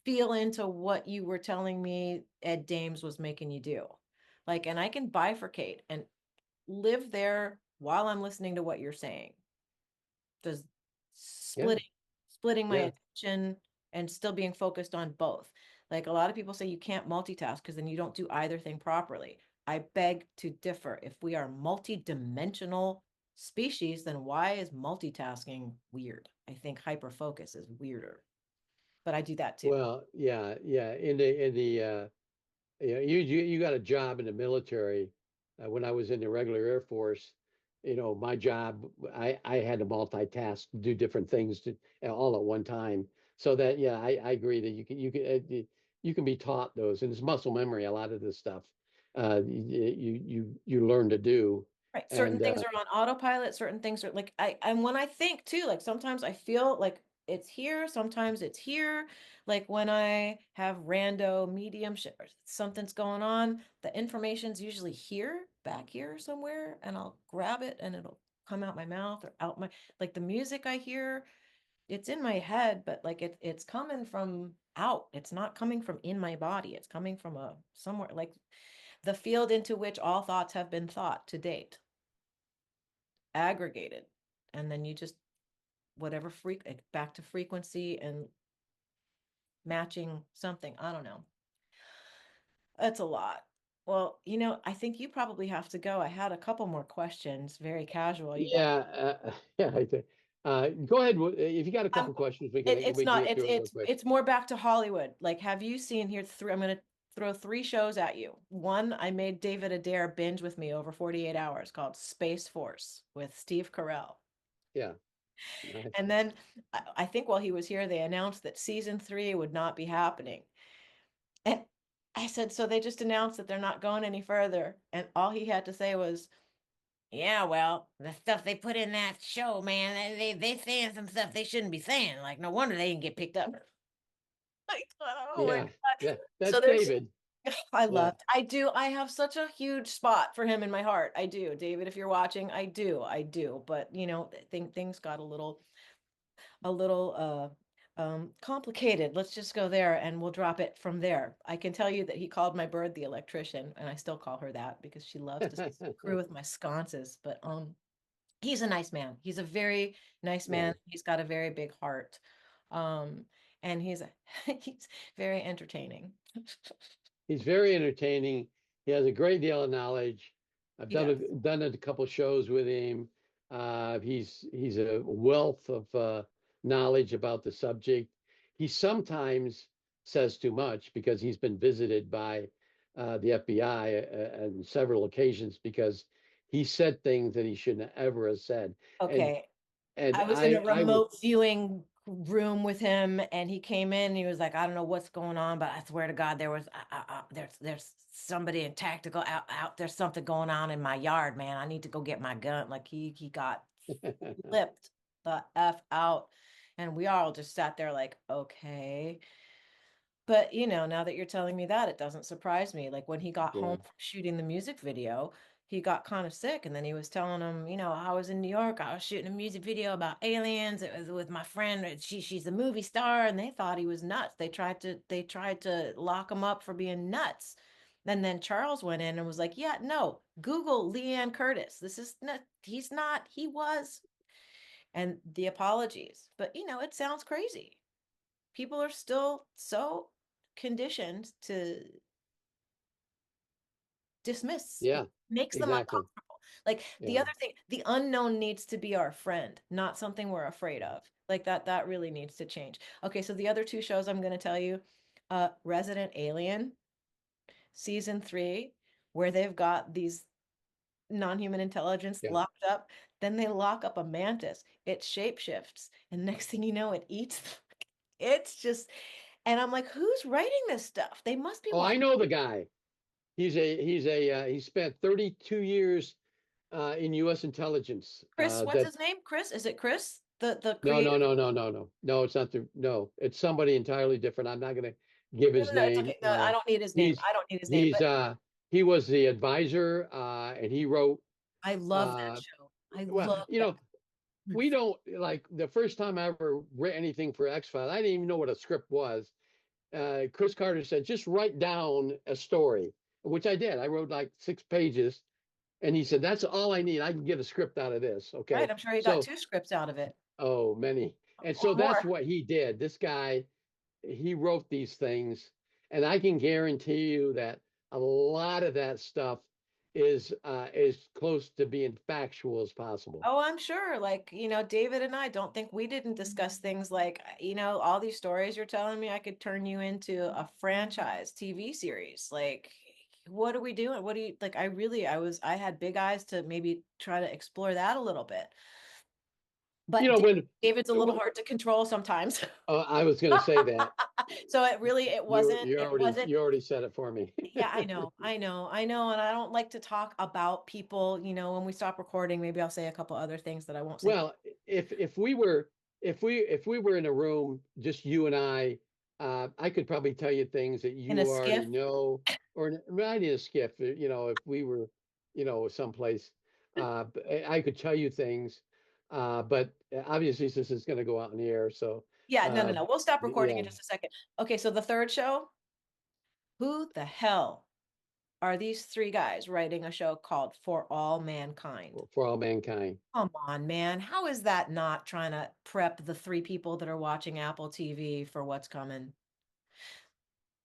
feel into what you were telling me Ed Dames was making you do. Like, and I can bifurcate and live there while I'm listening to what you're saying. Does splitting my Yeah. attention and still being focused on both. Like a lot of people say you can't multitask because then you don't do either thing properly. I beg to differ. If we are multi-dimensional species, then why is multitasking weird? I think hyperfocus is weirder, but I do that too. Well, yeah. You got a job in the military. When I was in the regular Air Force, my job, I had to multitask, do different things all at one time. So that, yeah, I agree that you can be taught those, and it's muscle memory. A lot of this stuff, you learn to do, Right. Certain and things are on autopilot, certain things are like and when I think too, like sometimes I feel like it's here, sometimes it's here. Like when I have rando mediumship or something's going on, the information's usually here, back here somewhere, and I'll grab it and it'll come out my mouth or out my like the music I hear, it's in my head, but like it's coming from out. It's not coming from in my body. It's coming from a somewhere like the field into which all thoughts have been thought to date aggregated, and then you just whatever back to frequency and matching something. I don't know, that's a lot. Well, I think you probably have to go. I had a couple more questions, very casual. You got yeah. I think. Go ahead. If you got a um, couple questions, it's we can not get through it real quick. it's more back to Hollywood. Like, have you seen here I'm gonna throw three shows at you. One, I made David Adair binge with me over 48 hours, called Space Force with Steve Carell. Yeah. And then I think while he was here, they announced that season 3 would not be happening. And I said, so they just announced that they're not going any further. And all he had to say was, yeah, well, the stuff they put in that show, man, they saying some stuff they shouldn't be saying. Like, no wonder they didn't get picked up. Like, oh my Yeah. God. Yeah. So That's there's, David. Yeah. I have such a huge spot for him in my heart. I do, David, if you're watching, I do. But, things got a little complicated. Let's just go there and we'll drop it from there. I can tell you that he called my bird the electrician, and I still call her that because she loves to screw with my sconces. But he's a nice man. He's a very nice man. Yeah. He's got a very big heart. And he's very entertaining. He's very entertaining. He has a great deal of knowledge. I've He done does. done a couple shows with him. He's a wealth of knowledge about the subject. He sometimes says too much because he's been visited by the FBI on several occasions because he said things that he shouldn't ever have said. And Okay. and I was in a I would remote viewing room with him, and he came in and he was like, I don't know what's going on, but I swear to God, there's somebody in tactical out there's something going on in my yard, man. I need to go get my gun. Like he got flipped the F out. And we all just sat there like, okay. But now that you're telling me that, it doesn't surprise me. Like when he got home yeah. from shooting the music video, he got kind of sick, and then he was telling him, I was in New York, I was shooting a music video about aliens. It was with my friend. She's a movie star, and they thought he was nuts. They tried to lock him up for being nuts. And then Charles went in and was like, "Yeah, no, Google Leanne Curtis. This is not. He's not. He was." And the apologies, but it sounds crazy. People are still so conditioned to dismiss. It Yeah, makes them exactly. uncomfortable. Like the Yeah. other thing, the unknown needs to be our friend, not something we're afraid of. Like that really needs to change. Okay, so the other two shows I'm going to tell you, Resident Alien season 3, where they've got these non-human intelligence Yeah. locked up, then they lock up a mantis. It shapeshifts, and next thing you know, it eats. It's just, and I'm like, who's writing this stuff? They must be Oh, I watching. know the guy. He spent 32 years in U.S. intelligence. Chris, what's his name? Chris? Is it Chris? The No, creator? no, no, no, no, no, no. It's not no. It's somebody entirely different. I'm not going to give No, his no, no, it's name. okay. No, I don't need his name. He's I don't need his name, he's but he was the advisor, and he wrote. I love that Uh, show. I well, love you that. know, we don't like the first time I ever read anything for X Files. I didn't even know what a script was. Chris Carter said, just write down a story, which I did. I wrote like 6 pages. And he said, that's all I need. I can get a script out of this. Right. Okay. I'm sure he got So, 2 scripts out of it oh, many. And or so that's more. what he did. This guy, he wrote these things. And I can guarantee you that a lot of that stuff is as close to being factual as possible. Oh, I'm sure. Like, David and I don't think we didn't discuss things like, all these stories you're telling me, I could turn you into a franchise TV series. Like, what are we doing? What do you like? I had big eyes to maybe try to explore that a little bit. You But know, when David's a little hard to control sometimes. I was going to say that So it wasn't, you already said it for me. yeah, I know. And I don't like to talk about people, when we stop recording, maybe I'll say a couple other things that I won't say. Well, if we were if we were in a room, just you and I could probably tell you things that In a you already skiff. know, or right in a skiff. If we were, someplace, I could tell you things. But obviously, this is going to go out in the air. So, Yeah, no, no, no. We'll stop recording in yeah, just a second. Okay, so the third show, who the hell are these 3 guys writing a show called For All Mankind? for all mankind. Come on, man. How is that not trying to prep the 3 people that are watching Apple TV for what's coming?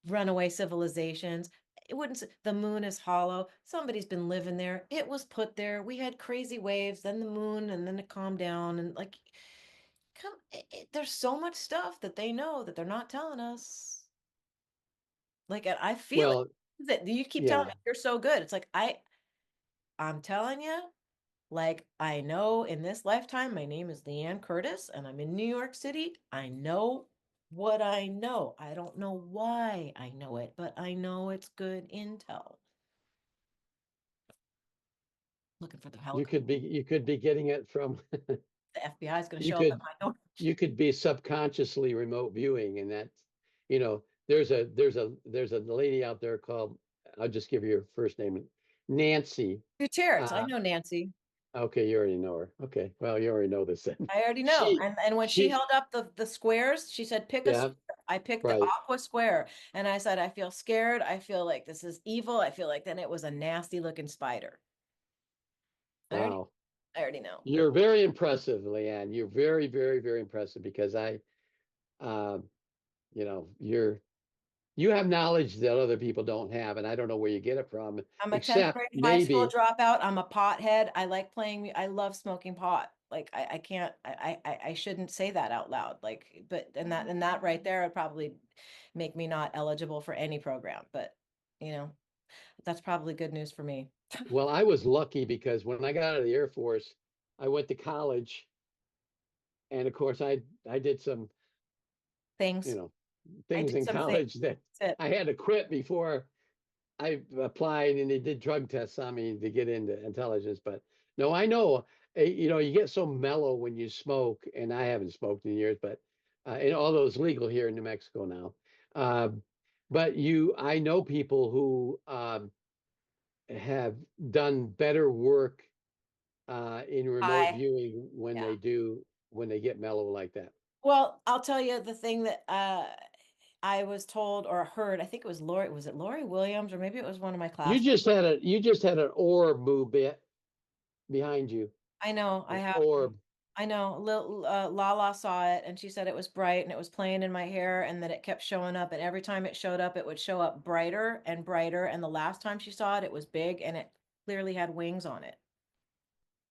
Runaway civilizations. It wouldn't, the moon is hollow. Somebody's been living there. It was put there. We had crazy waves, then the moon, and then it calmed down. And like, there's so much stuff that they know that they're not telling us. Like, and I feel it Well, that you keep telling yeah. me you're so good. It's like, I'm telling you, like, I know in this lifetime, my name is Leanne Curtis and I'm in New York City. I know what I know. I don't know why I know it, but I know it's good intel. Looking for the helicopter. You could be getting it from The FBI is going to you show up at could my door. you could be subconsciously remote viewing, and that's there's a lady out there called, I'll just give you her first name, Nancy. Gutierrez. I uh know Nancy. okay, you already know her. Okay, well, you already know this then. I already know. she And when she she held up the squares, she said, pick a Yeah, square. I picked the right. aqua square. And I said, I feel scared. I feel like this is evil. I feel like then it was a nasty looking spider. I already, Wow, I already know. you're very impressive, Leanne. You're very, very, very impressive because um you know you're you have knowledge that other people don't have, and I don't know where you get it from, I'm a 10th except grade high school maybe. dropout. I'm a pothead. I like playing. I love smoking pot. Like I can't, I shouldn't say that out loud. Like, but, and that right there would probably make me not eligible for any program, but you know, That's probably good news for me. Well, I was lucky because when I got out of the Air Force, I went to college, and of course, I did some, you Things. know, I things did in some things. college that That's it. I had to quit before I applied, and they did drug tests on me to get into intelligence. But no, I know, you get so mellow when you smoke, and I haven't smoked in years, but and although it's legal here in New Mexico now, um, but I know people who have done better work in remote I, viewing when yeah. when they get mellow like that. Well, I'll tell you the thing that I was told or heard, I think it was Lori, was it Lori Williams, or maybe it was one of my classmates. You just had an orb move bit behind you. I know, I An have. orb. I know. Lala saw it and she said it was bright and it was playing in my hair and that it kept showing up. And every time it showed up, it would show up brighter and brighter. And the last time she saw it, it was big and it clearly had wings on it.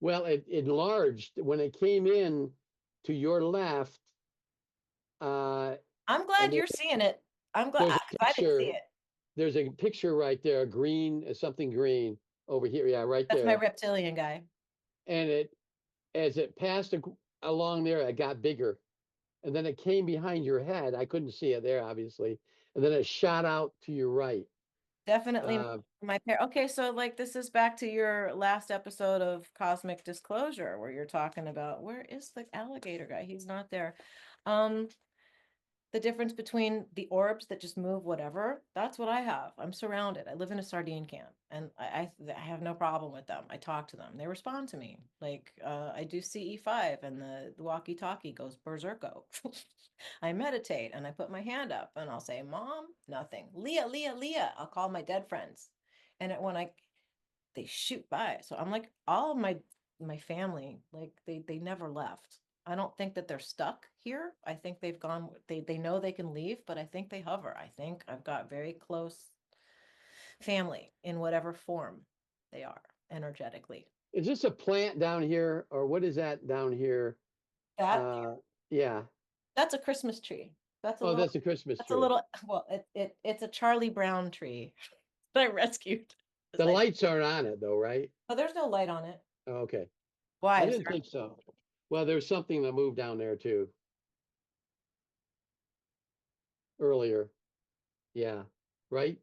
Well, it enlarged when it came in to your left. Uh, I'm and glad you're seeing it. I'm glad there's a 'cause I didn't see picture. it. There's a picture right there, green, something green over here. Yeah, right That's my there. reptilian guy. And as it passed along there, it got bigger. And then it came behind your head. I couldn't see it there, obviously. And then it shot out to your right. Definitely Uh, my pair. Okay, so like this is back to your last episode of Cosmic Disclosure where you're talking about where is the alligator guy? He's not there. Um, the difference between the orbs that just move whatever, that's what I have. I'm surrounded. I live in a sardine can and I have no problem with them. I talk to them. They respond to me. Like I do CE5 and the walkie-talkie goes berserko. I meditate and I put my hand up and I'll say, Mom, nothing. Leah, Leah, Leah. I'll call my dead friends. And when they shoot by. So I'm like, all of my family, like they never left. I don't think that they're stuck here. I think they've gone, they know they can leave, but I think they hover. I think I've got very close family in whatever form they are energetically. is this a plant down here, or what is that down here? That Uh, yeah. that's a Christmas tree. Oh, that's a Christmas That's a tree. little well, it's a Charlie Brown tree that I rescued. It's The like, lights aren't on it though, right? oh, there's no light on it. Oh, okay. Why I is didn't there? think so. Well, there's something that moved down there too earlier. Yeah. Right.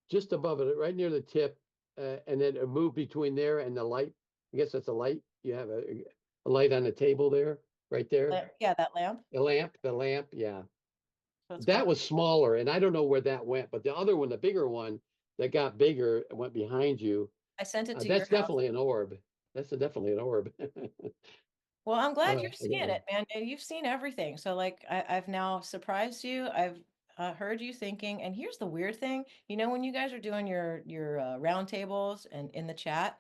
Just above it, right near the tip. And then it moved between there and the light. I guess that's a light. You have a light on the table there, right there. Yeah, that lamp. The lamp. Yeah. So it's That kind of, was smaller, and I don't know where that went, but the other one, the bigger one that got bigger, went behind you. I sent it to your That's house. definitely an orb. That's definitely an orb. Well, I'm glad you're I got seeing one. it, man. And you've seen everything. So like I've now surprised you. I've heard you thinking. And here's the weird thing. You know, when you guys are doing your round tables and in the chat,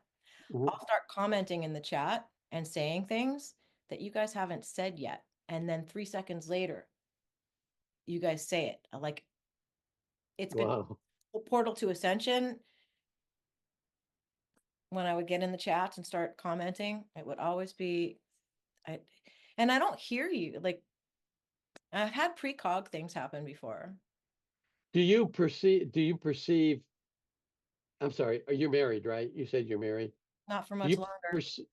Mhm. I'll start commenting in the chat and saying things that you guys haven't said yet. And then 3 seconds later, you guys say it. Like it's been Wow. a portal to ascension. When I would get in the chats and start commenting, it would always be I and I don't hear you. Like I've had precog things happen before. Do you perceive, I'm sorry, are you married, right? You said you're married. Not for Do much you longer. perceive,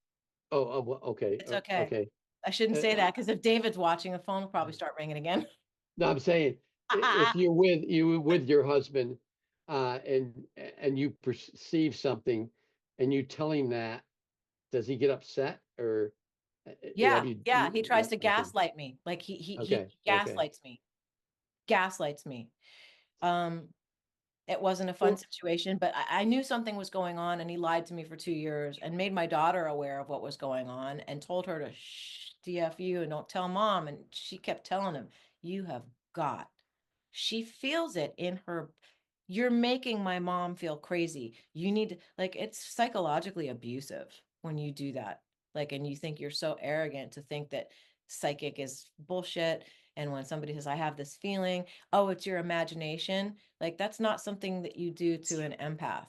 well, okay. It's okay. Okay. I shouldn't Uh, say that because if David's watching, the phone will probably start ringing again. no, I'm saying if you're with your husband, and you perceive something and you tell him that, does he get upset or Yeah, have you? yeah. He tries to Okay, gaslight me. Like he okay, okay. gaslights me. Gaslights me. Um, it wasn't a fun Well, situation, but I knew something was going on and he lied to me for 2 years and made my daughter aware of what was going on and told her to shh, DFU and don't tell mom. And she kept telling him, you have got. She feels it in her. You're making my mom feel crazy. You need to, like, it's psychologically abusive when you do that. Like, and you think you're so arrogant to think that psychic is bullshit. And when somebody says, I have this feeling, oh, it's your imagination. Like, that's not something that you do to an empath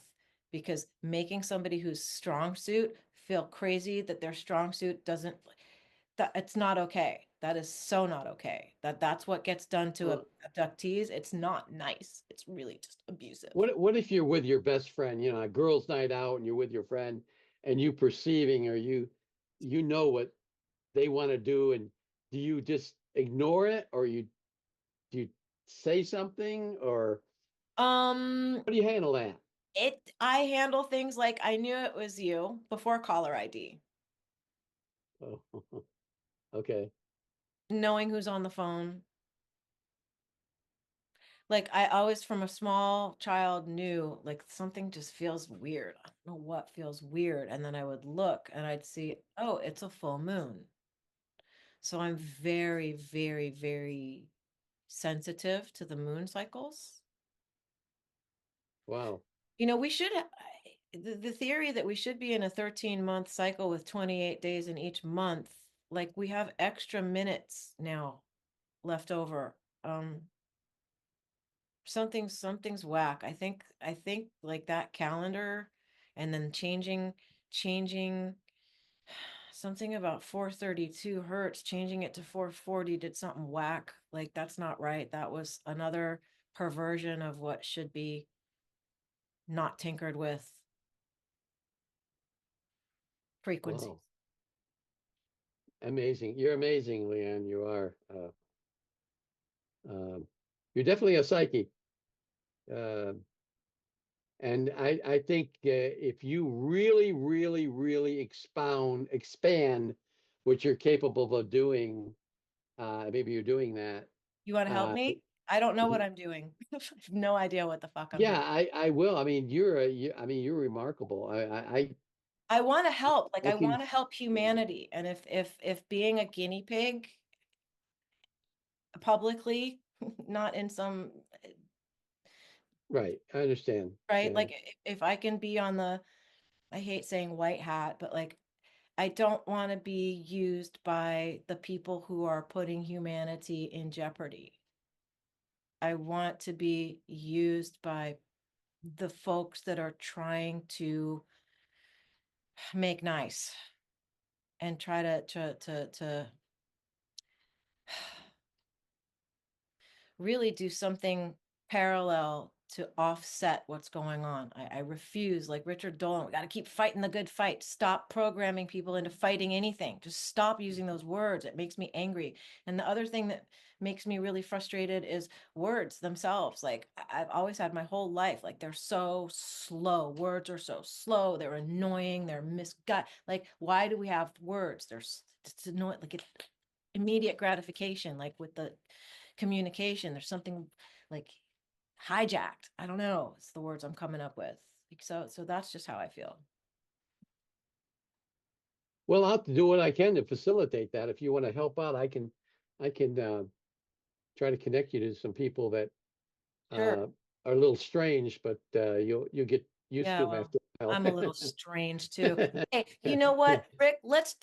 because making somebody who's strong suit feel crazy that their strong suit doesn't, that it's not okay. That is so not okay. That's what gets done to Well, abductees. It's not nice. It's really just abusive. what if you're with your best friend, you know, a girls' night out, and you're with your friend, and you perceiving, or you know what they want to do, and do you just ignore it, or do you say something, or Um, how do you handle that? I handle things like I knew it was you before caller ID, Oh, okay. knowing who's on the phone. Like I always from a small child knew like something just feels weird. I don't know what feels weird. And then I would look and I'd see, oh, it's a full moon. So I'm very, very, very sensitive to the moon cycles. Wow. You know, we should the theory that we should be in a 13-month cycle with 28 days in each month, like we have extra minutes now left over. Um, something's whack. I think like that calendar and then changing something about 432 hertz, changing it to 440 did something whack. Like that's not right. That was another perversion of what should be not tinkered with frequencies. Wow. Amazing. You're amazing, Liane. You are. Um, you're definitely a psyche. Uh, and I think if you really, really, really expand what you're capable of doing, maybe you're doing that. You want to help Uh, me? I don't know what I'm doing. I have no idea what the fuck I'm yeah, doing. I will. I mean, I mean, you're remarkable. I want to help. Like I looking. want to help humanity. And if being a guinea pig publicly, not in some Right. I understand. right, Yeah. like if I can be on the, I hate saying white hat, but like I don't want to be used by the people who are putting humanity in jeopardy. I want to be used by the folks that are trying to make nice and try to really do something parallel to offset what's going on. I refuse, like Richard Dolan, we got to keep fighting the good fight. Stop programming people into fighting anything. Just stop using those words. It makes me angry. And the other thing that makes me really frustrated is words themselves. Like I've always had my whole life, like they're so slow. Words are so slow. They're annoying. They're misgut. Like, why do we have words? It's annoying. Like it, immediate gratification, like with the communication. There's something like hijacked. I don't know. It's the words I'm coming up with. Like, so that's just how I feel. Well, I'll have to do what I can to facilitate that. If you want to help out, I can try to connect you to some people that Sure. uh, are a little strange, but you'll get used to Yeah, them well, after a I'm a little while. strange too. Hey, you know what, Rick? Let's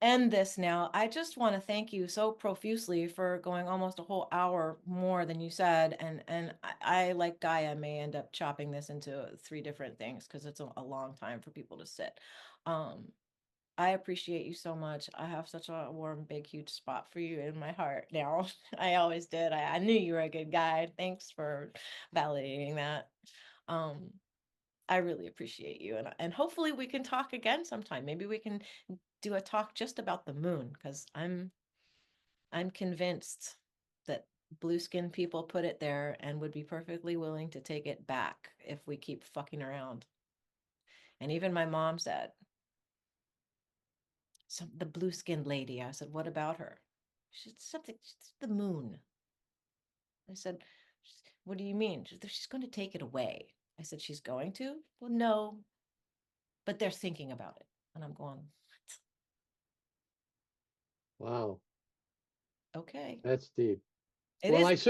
end this now. I just want to thank you so profusely for going almost a whole hour more than you said, and I like Gaia may end up chopping this into 3 different things because it's a long time for people to sit. Um, I appreciate you so much. I have such a warm, big, huge spot for you in my heart now. I always did. I knew you were a good guy. Thanks for validating that. Um, I really appreciate you, and hopefully we can talk again sometime. Maybe we can do a talk just about the moon because I'm convinced that blue skin people put it there and would be perfectly willing to take it back if we keep fucking around. And even my mom said, some the blue skinned lady. I said, what about her? She said something, the moon. I said, what do you mean? She said, she's going to take it away. I said, she's going to? Well, no, but they're thinking about it. And I'm going, Wow, okay. that's deep. It Well, is.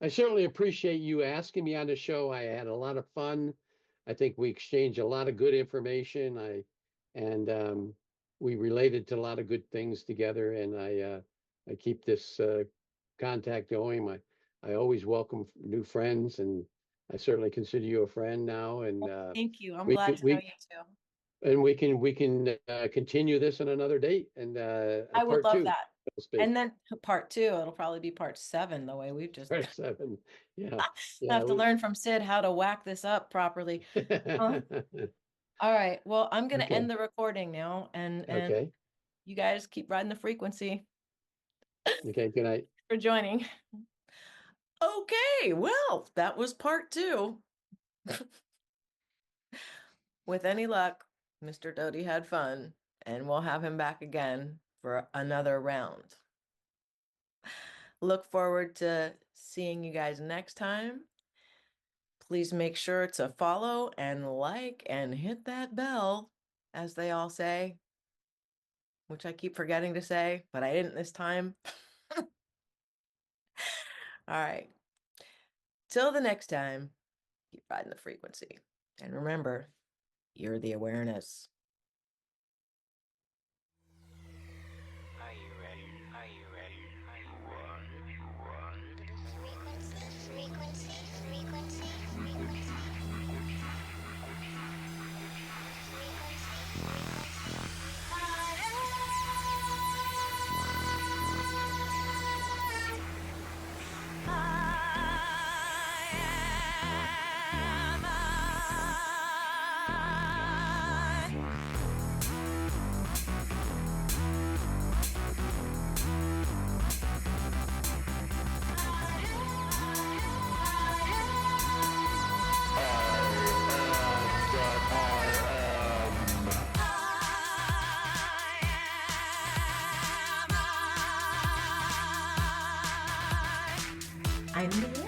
I certainly appreciate you asking me on the show. I had a lot of fun. I think we exchanged a lot of good information. And we related to a lot of good things together. And I keep this contact going. I always welcome new friends, and I certainly consider you a friend now. And Thank you. I'm we glad could to know we you too. and we can continue this on another date and a I would part love two. that. speak. And then part 2, it'll probably be part 7, the way we've just Part 7. Yeah. I Yeah. have to learn from Sid how to whack this up properly. All right. Well, I'm going to Okay. end the recording now, and Okay. you guys keep riding the frequency Okay. Good night. for joining. Okay, well, that was part 2. With any luck, Mr. Doty had fun, and we'll have him back again for another round. Look forward to seeing you guys next time. Please make sure to follow and like and hit that bell, as they all say, which I keep forgetting to say, but I didn't this time. All right. Till the next time, keep riding the frequency. And remember, you're the awareness. Are you ready? Are you ready? Are you ready? Frequency, frequency, frequency, frequency. I'm the